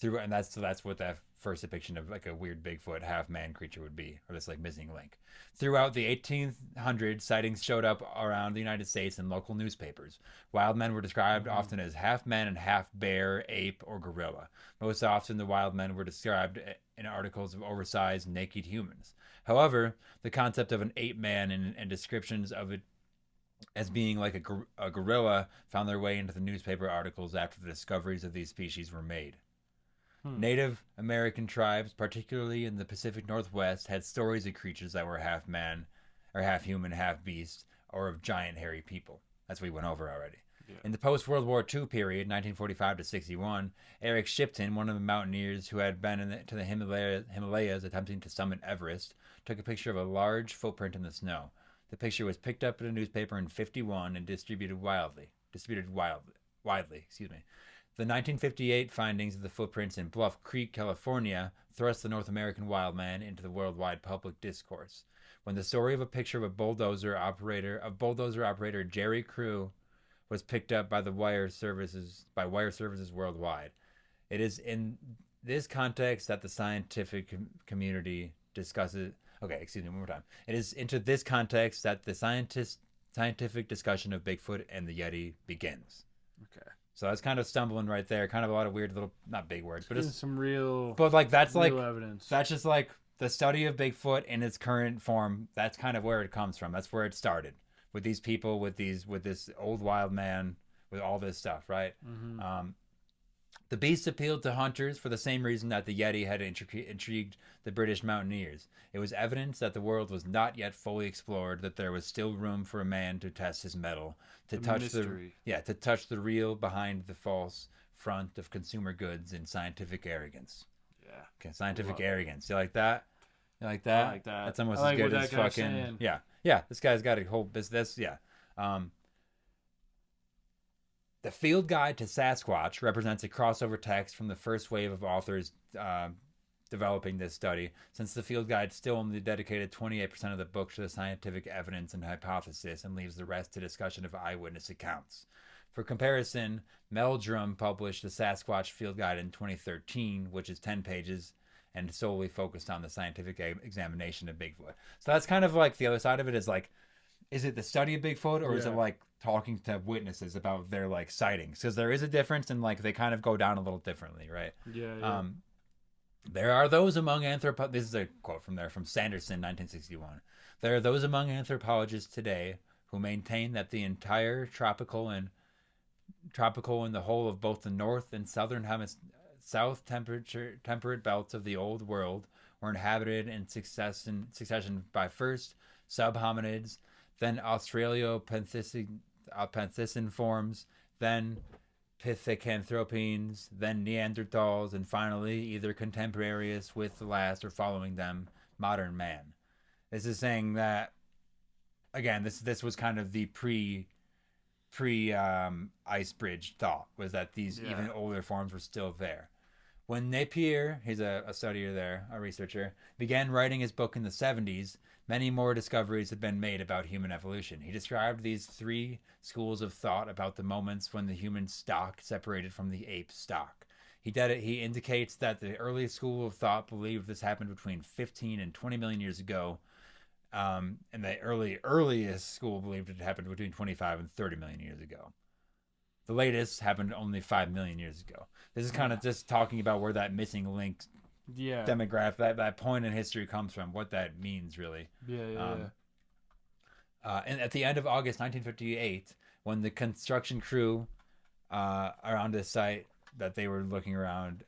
And that's what that first depiction of like a weird Bigfoot half man creature would be, or this like missing link. Throughout the 1800s, sightings showed up around the United States in local newspapers. Wild men were described often as half man and half bear, ape, or gorilla. Most often, the wild men were described in articles of oversized, naked humans. However, the concept of an ape man and descriptions of it as being like a gorilla found their way into the newspaper articles after the discoveries of these species were made. Native American tribes, particularly in the Pacific Northwest, had stories of creatures that were half man or half human, half beast, or of giant hairy people. That's what we went over already. Yeah. In the post-World War II period, 1945 to 61, Eric Shipton, one of the mountaineers who had been to the Himalayas attempting to summit Everest, took a picture of a large footprint in the snow. The picture was picked up in a newspaper in 1951 and distributed widely. The 1958 findings of the footprints in Bluff Creek, California, thrust the North American wild man into the worldwide public discourse. When the story of a picture of bulldozer operator Jerry Crew was picked up by wire services worldwide, it is in this context that the scientific community discusses. Okay, excuse me, one more time. It is into this context that the scientific discussion of Bigfoot and the Yeti begins. Okay. So that's kind of stumbling right there. Kind of a lot of weird little, not big words, but just some real. But like that's real like evidence. That's just like the study of Bigfoot in its current form. That's kind of where it comes from. That's where it started with these people, with this old wild man, with all this stuff, right? Mm-hmm. The beast appealed to hunters for the same reason that the Yeti had intrigued the British mountaineers. It was evidence that the world was not yet fully explored, that there was still room for a man to test his mettle, to touch the real behind the false front of consumer goods and scientific arrogance. Yeah. Okay, scientific arrogance. You like that? You like that? I like that. That's almost as good as fucking. Saying. Yeah. Yeah. This guy's got a whole business. Yeah. The Field Guide to Sasquatch represents a crossover text from the first wave of authors developing this study, since the Field Guide still only dedicated 28% of the book to the scientific evidence and hypothesis and leaves the rest to discussion of eyewitness accounts. For comparison, Meldrum published the Sasquatch Field Guide in 2013, which is 10 pages and solely focused on the scientific examination of Bigfoot. So that's kind of like the other side of it is like, is it the study of Bigfoot or is it like talking to witnesses about their like sightings? Because there is a difference and like they kind of go down a little differently, right? Yeah. There are those among this is a quote from Sanderson, 1961. There are those among anthropologists today who maintain that the entire tropical and the whole of both the north and southern south temperate belts of the old world were inhabited in succession by first subhominids, then Australopithecine forms, then Pithecanthropines, then Neanderthals, and finally, either contemporaneous with the last or following them, modern man. This is saying that, again, this was kind of the pre ice bridge thought, was that these even older forms were still there. When Napier, he's a studier there, a researcher, began writing his book in the 70s, many more discoveries had been made about human evolution. He described these three schools of thought about the moments when the human stock separated from the ape stock. He indicates that the earliest school of thought believed this happened between 15 and 20 million years ago, and the earliest school believed it happened between 25 and 30 million years ago. The latest happened only 5 million years ago. This is kind of just talking about where that missing link demographic, that point in history comes from, what that means, really. And at the end of August 1958, when the construction crew around this site that they were looking around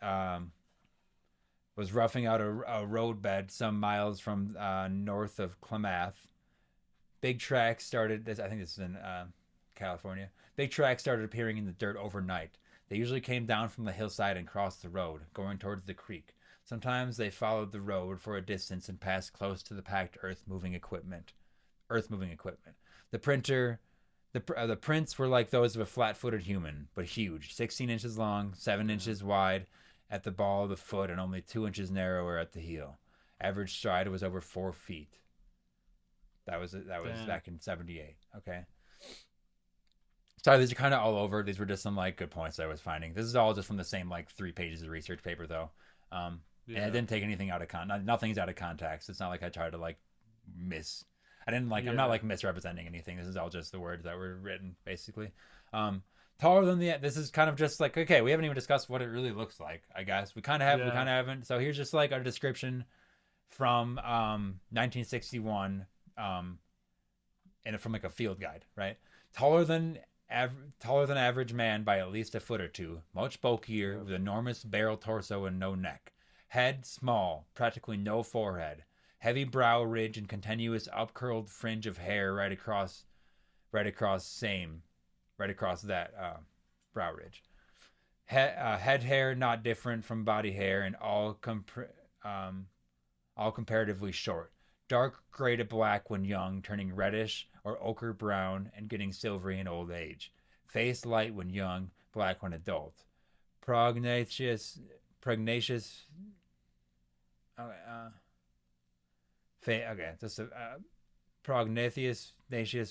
was roughing out a roadbed some miles from north of Klamath, big tracks started. I think this is in California. Big tracks started appearing in the dirt overnight. They usually came down from the hillside and crossed the road, going towards the creek. Sometimes they followed the road for a distance and passed close to the packed earth-moving equipment. The prints were like those of a flat-footed human, but huge, 16 inches long, 7 inches wide at the ball of the foot, and only 2 inches narrower at the heel. Average stride was over 4 feet. That was Damn. back in 78. Okay. Sorry, these are kind of all over. These were just some like good points that I was finding. This is all just from the same like 3 pages of research paper though. And I didn't take anything out of nothing's out of context. It's not like I tried to like I'm not like misrepresenting anything. This is all just the words that were written basically. Taller than this is kind of just like, okay, we haven't even discussed what it really looks like, I guess. We kind of haven't. So here's just like our description from 1961 and from like a field guide, right? Taller than average man by at least a foot or two, much bulkier, with enormous barrel torso and no neck. Head small, practically no forehead. Heavy brow ridge and continuous upcurled fringe of hair right across that brow ridge. Head hair not different from body hair and all comparatively short. Dark gray to black when young, turning reddish or ochre brown and getting silvery in old age. Face light when young, black when adult. Prognathous prognathous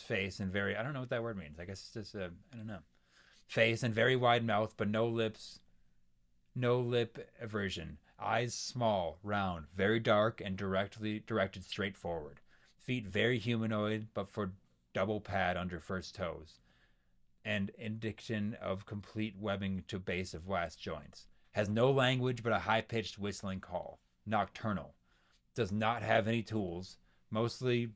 face and very, I don't know what that word means. I guess it's just I don't know. Face and very wide mouth, but no lip aversion. Eyes small, round, very dark, and directed straight forward. Feet very humanoid, but for double pad under first toes. And indication of complete webbing to base of last joints. Has no language but a high-pitched whistling call. Nocturnal. Does not have any tools. Mostly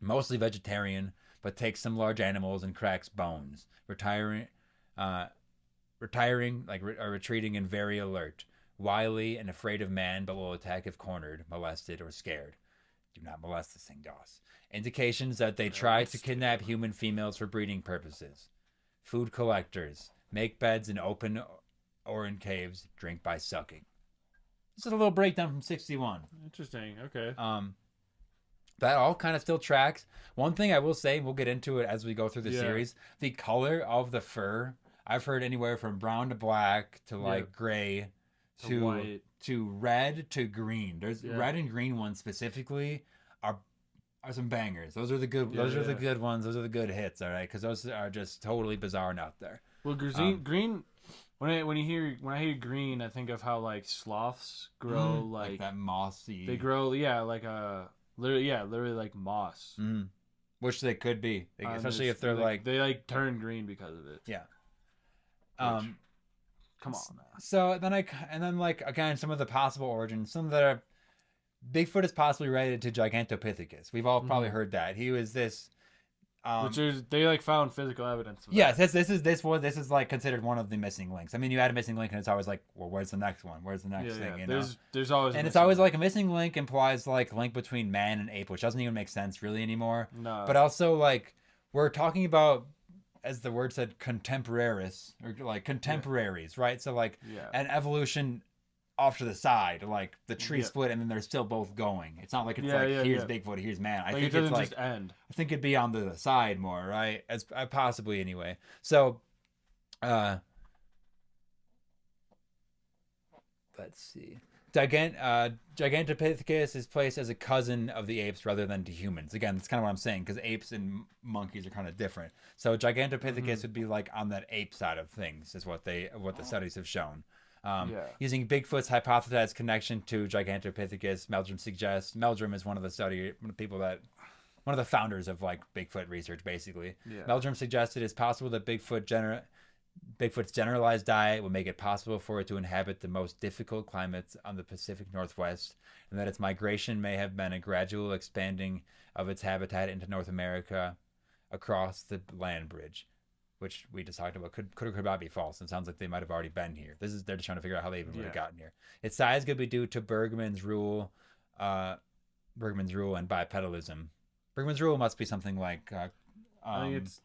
vegetarian, but takes some large animals and cracks bones. Retreating and very alert. Wily and afraid of man, but will attack if cornered, molested, or scared. Do not molest this thing, Doss. Indications that they try to kidnap human females for breeding purposes. Food collectors. Make beds in open or in caves. Drink by sucking. This is a little breakdown from 61. Interesting. Okay. That all kind of still tracks. One thing I will say, we'll get into it as we go through the series. The color of the fur, I've heard anywhere from brown to black to like gray to white to red to green. There's red and green ones specifically are some bangers. Those are the good. Those are the good ones. Those are the good hits. All right, because those are just totally bizarre and out there. Well, green. When I hear green, I think of how like sloths grow like that mossy. They grow like a literally like moss. Which they could be, especially if they're like they like turn green because of it. Yeah. Come on, man. So then again, some of the possible origins, some that are Bigfoot is possibly related to Gigantopithecus. We've all probably heard that. He was this they like found physical evidence of yes, this is like considered one of the missing links. I mean, you add a missing link and it's always like, well, where's the next one? Where's the next thing? You know? There's always and it's always like a missing link implies like link between man and ape, which doesn't even make sense really anymore. No. But also like we're talking about, as the word said, contemporaries or like contemporaries, right? So like an evolution off to the side, like the tree split and then they're still both going. It's not like it's here's Bigfoot, here's man. I think it doesn't it's like just end. I think it'd be on the side more, right? As possibly anyway. So let's see. Gigantopithecus is placed as a cousin of the apes rather than to humans. Again, that's kind of what I'm saying, because apes and monkeys are kind of different. So Gigantopithecus would be like on that ape side of things, is what the studies have shown. Using Bigfoot's hypothesized connection to Gigantopithecus, Meldrum is one of the founders of like Bigfoot research, basically. Meldrum suggested it's possible that Bigfoot's generalized diet would make it possible for it to inhabit the most difficult climates on the Pacific Northwest, and that its migration may have been a gradual expanding of its habitat into North America across the land bridge, which we just talked about could or could not be false. It sounds like they might have already been here. They're just trying to figure out how they even would have gotten here. Its size could be due to Bergman's rule and bipedalism. Bergman's rule must be something like I think it's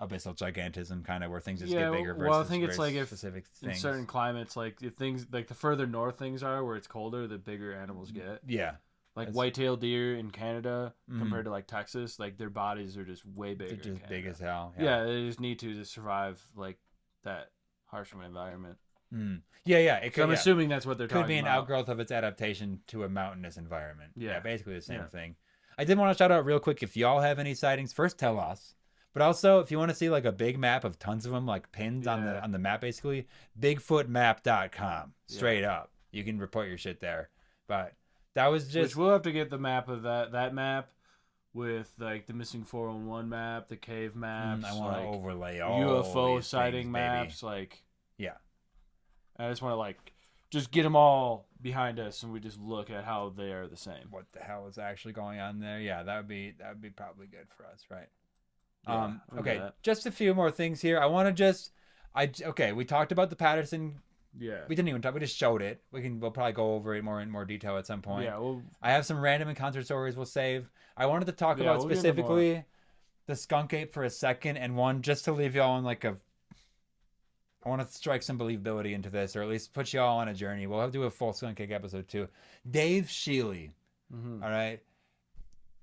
abyssal gigantism, kind of where things just get bigger versus well, I think it's like if specific in things. certain climates, like if things like the further north things are, where it's colder, the bigger animals get. Yeah. Like white-tailed deer in Canada compared to like Texas, like their bodies are just way bigger. They're just big as hell. Yeah, they just need to survive like that harsh of an environment. Yeah. It So I'm yeah. assuming that's what they're Could talking be an about. outgrowth of its adaptation to a mountainous environment. Yeah. Basically the same Yeah. thing. I did want to shout out real quick, if y'all have any sightings, first tell us. But also, if you want to see like a big map of tons of them, like pinned on the map, basically, bigfootmap.com, straight up. You can report your shit there. But that was just... Which we'll have to get the map of that map with like the missing 411 map, the cave maps. I want to like, overlay all UFO these sighting things, maps. baby. Like, yeah. I just want to like just get them all behind us, and we just look at how they are the same. What the hell is actually going on there? Yeah, that would be probably good for us, right? Yeah, okay, just a few more things here. I want to we talked about the Patterson. Yeah. We didn't even talk. We just showed it. We'll probably go over it in more detail at some point. Yeah. Well, I have some random encounter stories we'll save. I wanted to talk about we'll get into specifically the skunk ape for a second, and one just to leave y'all on like a. I want to strike some believability into this, or at least put y'all on a journey. We'll have to do a full skunk ape episode too. Dave Shealy. All right.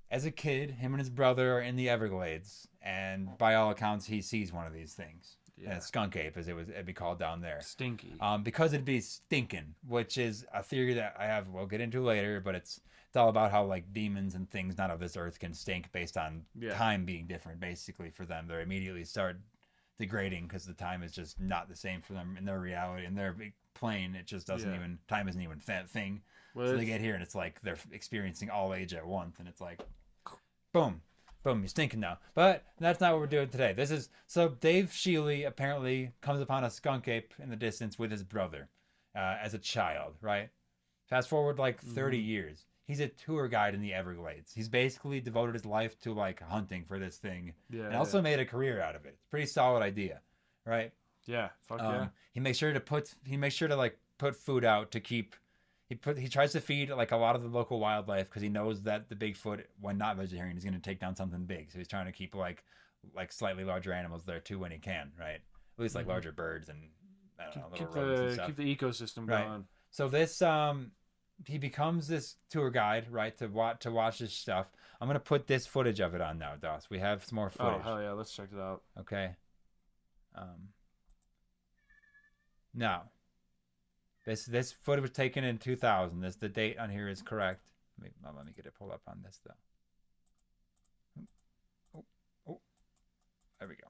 As a kid, him and his brother are in the Everglades, and by all accounts, he sees one of these things. Yeah. Skunk ape, as it'd be called down there. Stinky. Because it'd be stinking, which is a theory that I have. We'll get into later, but it's all about how like demons and things not of this earth can stink based on time being different. Basically, for them, they immediately start degrading because the time is just not the same for them in their reality, in their plane. It just doesn't even time isn't even that thing. Well, so they get here and it's like they're experiencing all age at once, and it's like, boom, you're stinking now. But that's not what we're doing today. So Dave Shealy apparently comes upon a skunk ape in the distance with his brother as a child, right? Fast forward like 30 years. He's a tour guide in the Everglades. He's basically devoted his life to like hunting for this thing, and also made a career out of it. It's a pretty solid idea, right? Yeah, fuck yeah. He makes sure to like put food out to keep. He tries to feed like a lot of the local wildlife because he knows that the Bigfoot, when not vegetarian, is going to take down something big. So he's trying to keep like slightly larger animals there too when he can, right? At least like larger birds and I don't know, little rodents and stuff. Keep the ecosystem right. going. So this he becomes this tour guide, right, to watch this stuff. I'm gonna put this footage of it on now, Doss. We have some more footage. Oh hell yeah, let's check it out. Okay. Now, this footage was taken in 2000. The date on here is correct. Let me get it pulled up on this though. Oh, there we go.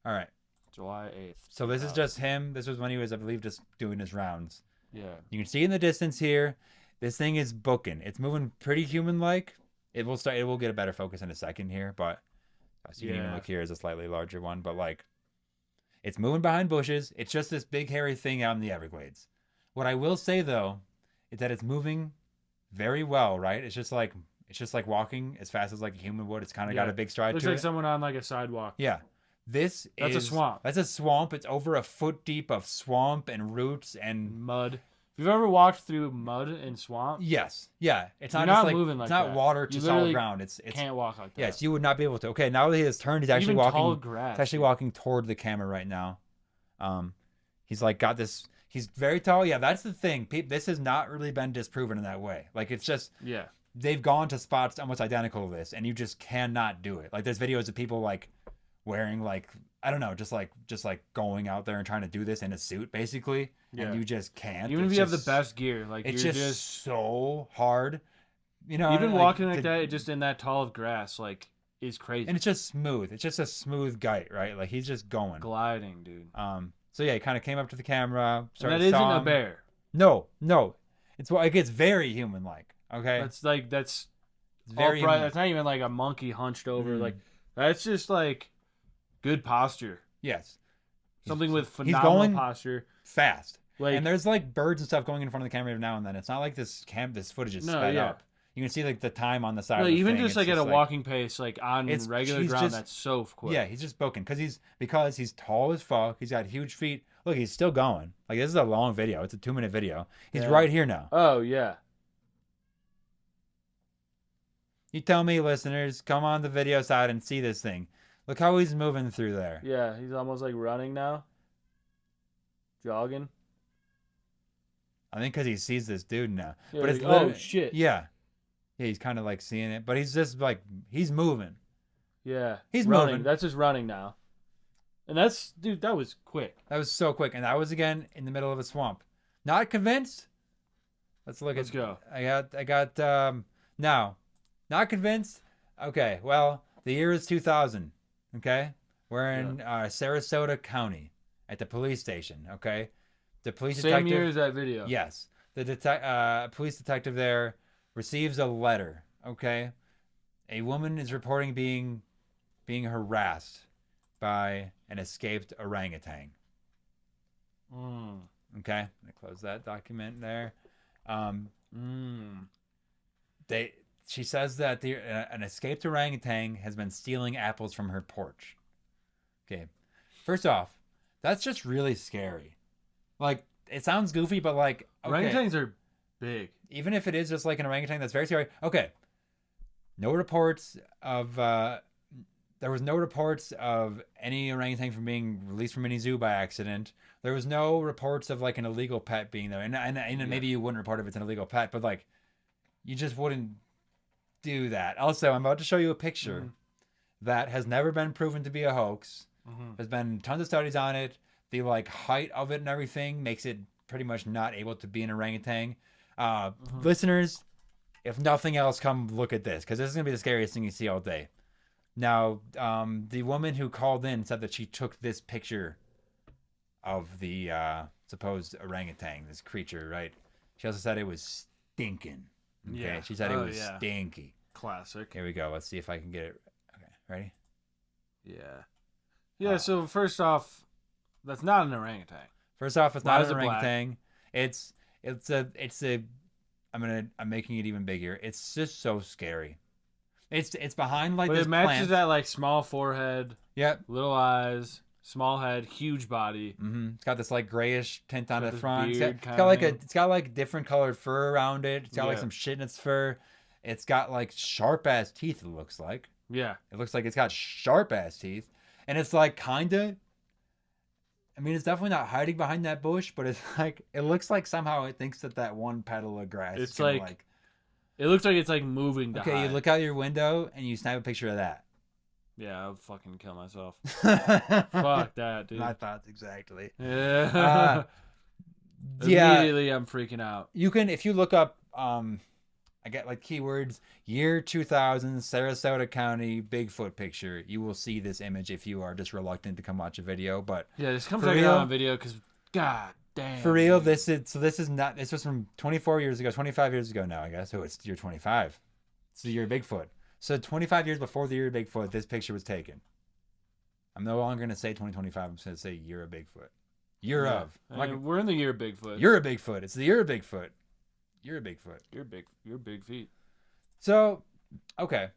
All right. July 8th. So this is just him. This was when he was, I believe, just doing his rounds. Yeah. You can see in the distance here, this thing is booking. It's moving pretty human-like. It will get a better focus in a second here, but so you can even look here as a slightly larger one, but like it's moving behind bushes. It's just this big hairy thing out in the Everglades. What I will say though is that it's moving very well, right? It's just like walking as fast as like a human would. It's kind of got a big stride Looks to like it. someone on like a sidewalk. Yeah. That's a swamp. That's a swamp. It's over a foot deep of swamp and roots and mud. If you've ever walked through mud and swamp, yes, yeah, it's not not just like moving like it's not that. water, You just solid literally ground. It's can't walk like that. Yes, you would not be able to. Okay, now that he has turned, he's actually Even walking. tall grass, he's actually walking toward the camera right now. He's like got this. He's very tall. Yeah, that's the thing. This has not really been disproven in that way. Like it's just they've gone to spots almost identical to this, and you just cannot do it. Like there's videos of people like wearing like I don't know, just like going out there and trying to do this in a suit, basically, and you just can't. Even if you have the best gear, like it's you're just so hard. You know, even walking like that, just in that tall of grass, like is crazy. And it's just smooth. It's just a smooth gait, right? Like he's just going, gliding, dude. So yeah, he kind of came up to the camera. And that isn't a bear. No, it's like it's very human-like. Okay, that's very upright. That's not even like a monkey hunched over. Like that's just like good posture. Yes, something with phenomenal posture. Fast. Like, and there's like birds and stuff going in front of the camera every now and then. It's not like this footage is sped up. You can see like the time on the side. Of the even thing. just like at a walking pace, like on regular ground, that's so quick. Yeah, he's just booking because he's tall as fuck. He's got huge feet. Look, he's still going. Like this is a long video. It's a 2-minute video. He's right here now. Oh yeah. You tell me, listeners, come on the video side and see this thing. Look how he's moving through there. Yeah, he's almost like running now. Jogging. I think because he sees this dude now. Yeah, but it's oh shit. Yeah, he's kind of like seeing it, but he's just like he's moving. Yeah, he's running. moving. That's just running now. And that's, dude, that was quick. That was so quick. And that was, again, in the middle of a swamp. Not convinced? Let's go. I got, now, not convinced? Okay, well, the year is 2000, okay? We're in Sarasota County at the police station, okay? The police Same detective... year as that video. Yes. The police detective there receives a letter, okay? A woman is reporting being harassed by an escaped orangutan. Okay, I'm gonna close that document there. She says that an escaped orangutan has been stealing apples from her porch. Okay, first off, that's just really scary. Like, it sounds goofy, but like, okay, orangutans are big. Even if it is just like an orangutan, that's very scary. Okay, no reports of. There was no reports of any orangutan from being released from any zoo by accident. There was no reports of like an illegal pet being there. And maybe you wouldn't report if it's an illegal pet, but like, you just wouldn't do that. Also, I'm about to show you a picture that has never been proven to be a hoax. There's been tons of studies on it. The like height of it and everything makes it pretty much not able to be an orangutan. Listeners, if nothing else, come look at this, because this is going to be the scariest thing you see all day. Now, the woman who called in said that she took this picture of the supposed orangutan, this creature, right? She also said it was stinking. Okay, Yeah. she said it was stinky. Classic. Here we go. Let's see if I can get it. Okay, ready? Yeah. Yeah, so first off, that's not an orangutan. First off, it's Why not is an it black? orangutan. It's a. I'm making it even bigger. It's just so scary. It's behind like But this it matches plant. that like small forehead, Yep. little eyes, small head, huge body. It's got this like grayish tint on got the this front. beard It's got like kinda. it's got like different colored fur around it. It's got like Yeah. some shit in its fur. It's got like sharp ass teeth. It looks like. Yeah. It looks like it's got sharp ass teeth, and it's like kinda. I mean, it's definitely not hiding behind that bush, but it's like it looks like somehow it thinks that one petal of grass. It's is gonna, like it looks like it's like moving to okay, hide. you look out your window and you snap a picture of that. Yeah, I'll fucking kill myself. Fuck that, dude. My thoughts exactly. Yeah. Yeah, Immediately I'm freaking out. you can if you look up. I get like keywords year 2000 Sarasota County Bigfoot picture. You will see this image if you are just reluctant to come watch a video. But Yeah, this comes For out real? on video because god damn. for real, dude. this was from 24 years ago, 25 years ago now, I guess. Oh, it's year 25. It's the year of Bigfoot. So 25 years before the year of Bigfoot, this picture was taken. I'm no longer going to say 2025. I'm just going to say year of Bigfoot. Year Yeah. of. I'm not And gonna- we're in the year of Bigfoot. Year of Bigfoot. It's the year of Bigfoot. Year of Bigfoot. You're big feet. So, okay.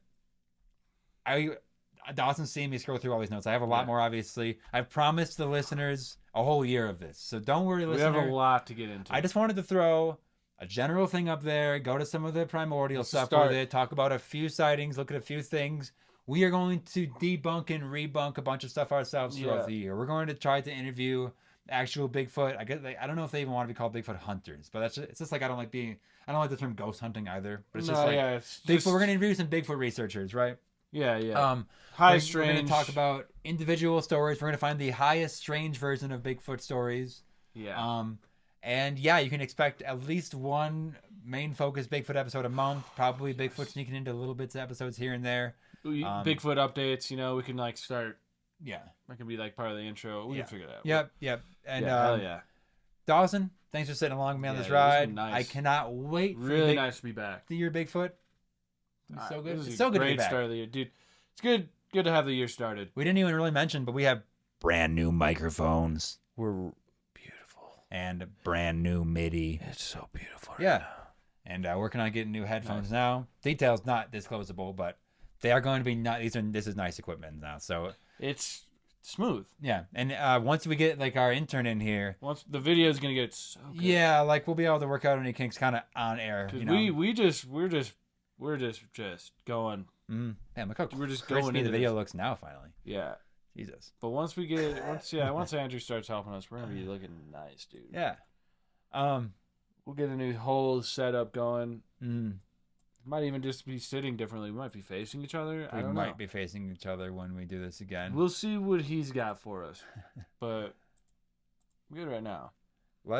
Dawson's seen me scroll through all these notes. I have a lot Yeah. more, obviously. I've promised the listeners a whole year of this. So don't worry, We listener. have a lot to get into. I just wanted to throw a general thing up there, go to some of the primordial Let's stuff start. with it, talk about a few sightings, look at a few things. We are going to debunk and rebunk a bunch of stuff ourselves throughout Yeah. the year. We're going to try to interview actual Bigfoot. I guess I don't know if they even want to be called Bigfoot hunters, but it's just like I don't like the term ghost hunting either. But it's just like it's Bigfoot. just, We're going to interview some Bigfoot researchers, right? yeah. We're High going strange. to talk about individual stories. We're going to find the highest strange version of Bigfoot stories. Yeah. And yeah, you can expect at least one main focus Bigfoot episode a month. Probably Bigfoot sneaking into little bits of episodes here and there. Bigfoot updates. We can like start. Yeah. That can be like part of the intro. We can figure that out. Yep. And hell yeah. Dawson, thanks for sitting along with me on Yeah, this this has ride. been nice. I cannot wait for Really nice to be back. the year Bigfoot. It's so good. This is It's a so good to be great back. start of the year, dude. It's good to have the year started. We didn't even really mention, but we have brand new microphones. We're beautiful. And a brand new MIDI. It's so beautiful. Yeah. And working on getting new headphones now. Details not disclosable, but they are going to be this is nice equipment now. So It's smooth. yeah. And once we get like our intern in here, Once the video is gonna get so good. yeah, like we'll be able to work out any kinks kind of on air. 'Cause You know? we're just going. Damn, look how We're just crispy going the into video this. looks now. Finally, Yeah. Jesus. But once Andrew starts helping us, we're gonna be looking nice, dude. Yeah. We'll get a new whole setup going. Might even just be sitting differently. We might be facing each other. I We don't might know. be facing each other when we do this again. We'll see what he's got for us. But we're good right now. I'm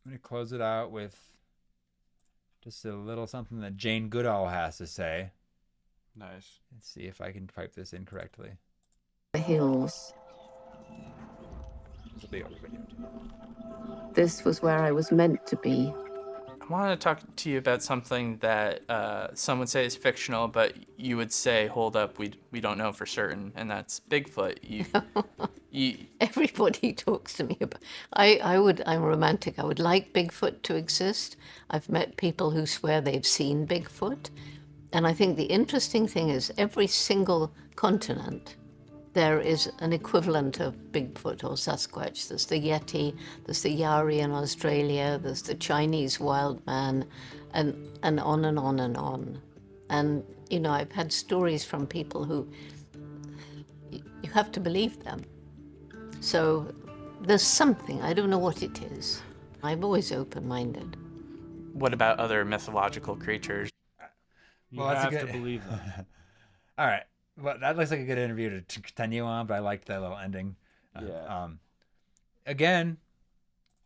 going to close it out with just a little something that Jane Goodall has to say. Nice. Let's see if I can type this in correctly. The hills. This will be over video. This was where I was meant to be. I want to talk to you about something that some would say is fictional, but you would say, hold up, we don't know for certain, and that's Bigfoot. Everybody talks to me about. I'm romantic. I would like Bigfoot to exist. I've met people who swear they've seen Bigfoot. And I think the interesting thing is every single continent, there is an equivalent of Bigfoot or Sasquatch. There's the Yeti, there's the Yari in Australia, there's the Chinese wild man, and on and on and on. And, you know, I've had stories from people who, you have to believe them. So there's something, I don't know what it is. I'm always open-minded. What about other mythological creatures? You Well, that's have a good- to believe them. All right. Well, that looks like a good interview to continue on, but I liked that little ending. Yeah. Again,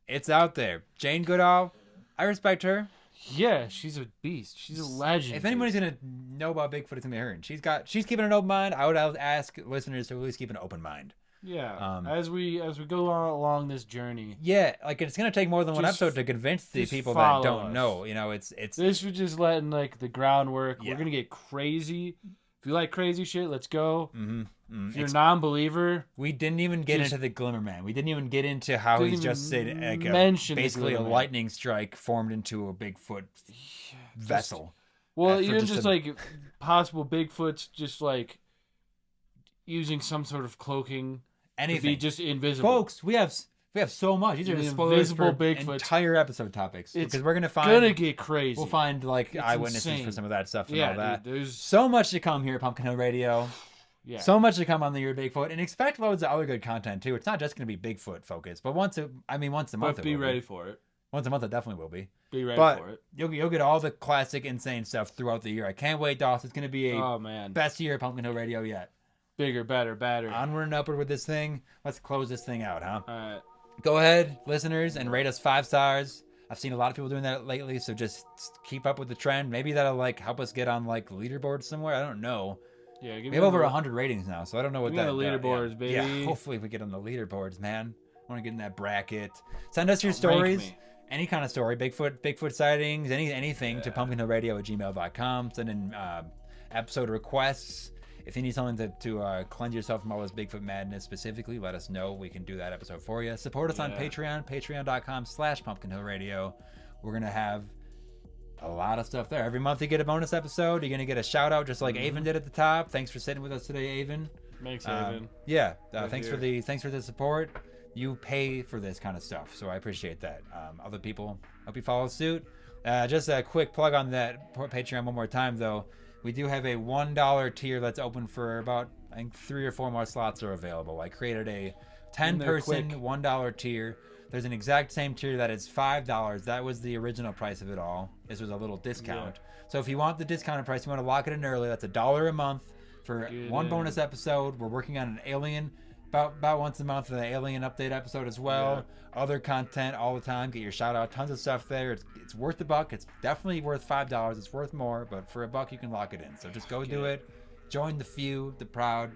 it's out there. Jane Goodall, I respect her. Yeah, she's a beast. She's a legend. If anybody's gonna know about Bigfoot, it's gonna be her. And she's keeping an open mind. I would ask listeners to at least keep an open mind. Yeah. As we go along this journey. Yeah, like it's gonna take more than one Just- episode to convince the just people that follow don't us. know. You know, it's This was just letting like the groundwork. Yeah. We're gonna get crazy. If you like crazy shit, let's go. If you're a Ex- non-believer, we didn't even get Just- into the Glimmer Man. We didn't even get into how Didn't he's just said even like mention the basically a Glimmer Man. lightning strike formed into a Bigfoot vessel. well, for even just just a- like possible Bigfoot's just like using some sort of cloaking to Anything. be just invisible. Folks, we have so much. These are The just spoilers invisible for Bigfoots. entire episode topics It's because we're gonna gonna get crazy. We'll find like It's eyewitnesses insane. for some of that stuff and Yeah, all that. dude, there's So much to come here at Pumpkin Hill Radio. yeah. So much to come on the Year of Bigfoot, and expect loads of other good content too. It's not just going to be Bigfoot focused, but once a month. but it be will ready for it. Once a month, it definitely will be. Be ready But for it. you'll get all the classic, insane stuff throughout the year. I can't wait, Doss. It's going to be a Oh man, best year of Pumpkin Hill Radio yet. bigger, better, badder. Onward and upward with this thing. Let's close this thing out, huh? All right. Go ahead, listeners, and rate us 5 stars. I've seen a lot of people doing that lately, so just keep up with the trend. Maybe that'll like help us get on like leaderboards somewhere. I don't know. Yeah, give We me have over a 100 ratings now, so I don't know what Give me that. the leaderboards, yeah. baby. Yeah, hopefully we get on the leaderboards, man. I want to get in that bracket. Send us your Rank stories, me. any kind of story, Bigfoot sightings, anything to pumpkinhillradio@gmail.com. Send in episode requests. If you need something to cleanse yourself from all this Bigfoot madness specifically, let us know. We can do that episode for you. Support us on Yeah. Patreon, patreon.com/pumpkinhillradio. We're going to have a lot of stuff there. Every month you get a bonus episode. You're going to get a shout out just like Avon did at the top. Thanks for sitting with us today, Avon. Makes Haven. Yeah, Right thanks for the support. You pay for this kind of stuff, so I appreciate that. Other people, hope you follow suit. Just a quick plug on that Patreon one more time, though. We do have a $1 tier that's open for about, I think, 3 or 4 more slots are available. I created a 10-person quick. $1 tier. There's an exact same tier that is $5. That was the original price of it all. This was a little discount. So if you want the discounted price, you want to lock it in early, that's $1 a month for Get one in. bonus episode. We're working on an alien about once a month, an alien update episode as well. Other content all the time. Get your shout out. Tons of stuff there. It's worth the buck. It's definitely worth $5. It's worth more, but for $1 you can lock it in. So just go do it. Join the few, the proud,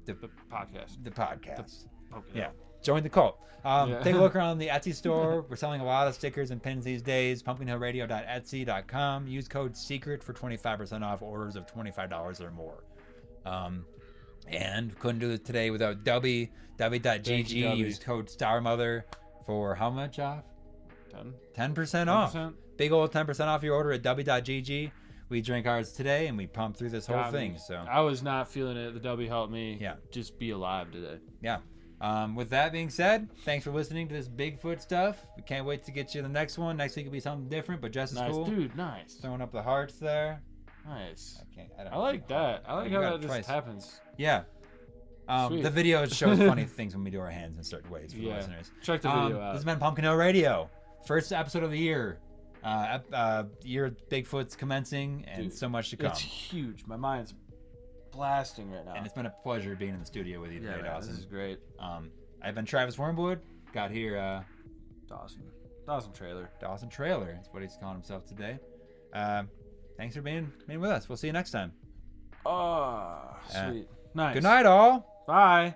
The podcast. the podcast. Okay. Yeah. Join the cult. Yeah. Take a look around the Etsy store. We're selling a lot of stickers and pins these days. pumpkinhillradio.etsy.com. Use code SECRET for 25% off orders of $25 or more. And couldn't do it today without Dubby. Thank Dubby.gg. you, Dubby. Use code StarMother for how much off? 10? 10% off. 10%? Big old 10% off your order at Dubby.gg. We drank ours today and we pumped through this whole Got me. thing. So I was not feeling it. The W helped me. Yeah. Just be alive today. yeah. With that being said, thanks for listening to this Bigfoot stuff. We can't wait to get you the next one. Next week will be something different, but just as Nice, cool. dude. Nice. Throwing up the hearts there. Nice. I I like that. I like You how got that it just twice. happens. Yeah. Sweet. The video shows funny things when we do our hands in certain ways for the Yeah. listeners. Check the video out. This has been Pumpkin Hill Radio. First episode of the year. Year of Bigfoot's commencing, and Dude, so much to come. It's huge. My mind's blasting right now. And it's been a pleasure being in the studio with you today, man, Dawson. this is great. I've been Travis Wormwood. Got here Dawson Trailer. Dawson Trailer. That's what he's calling himself today. Thanks for being with us. We'll see you next time. Oh, sweet. Nice. Good night, all. Bye.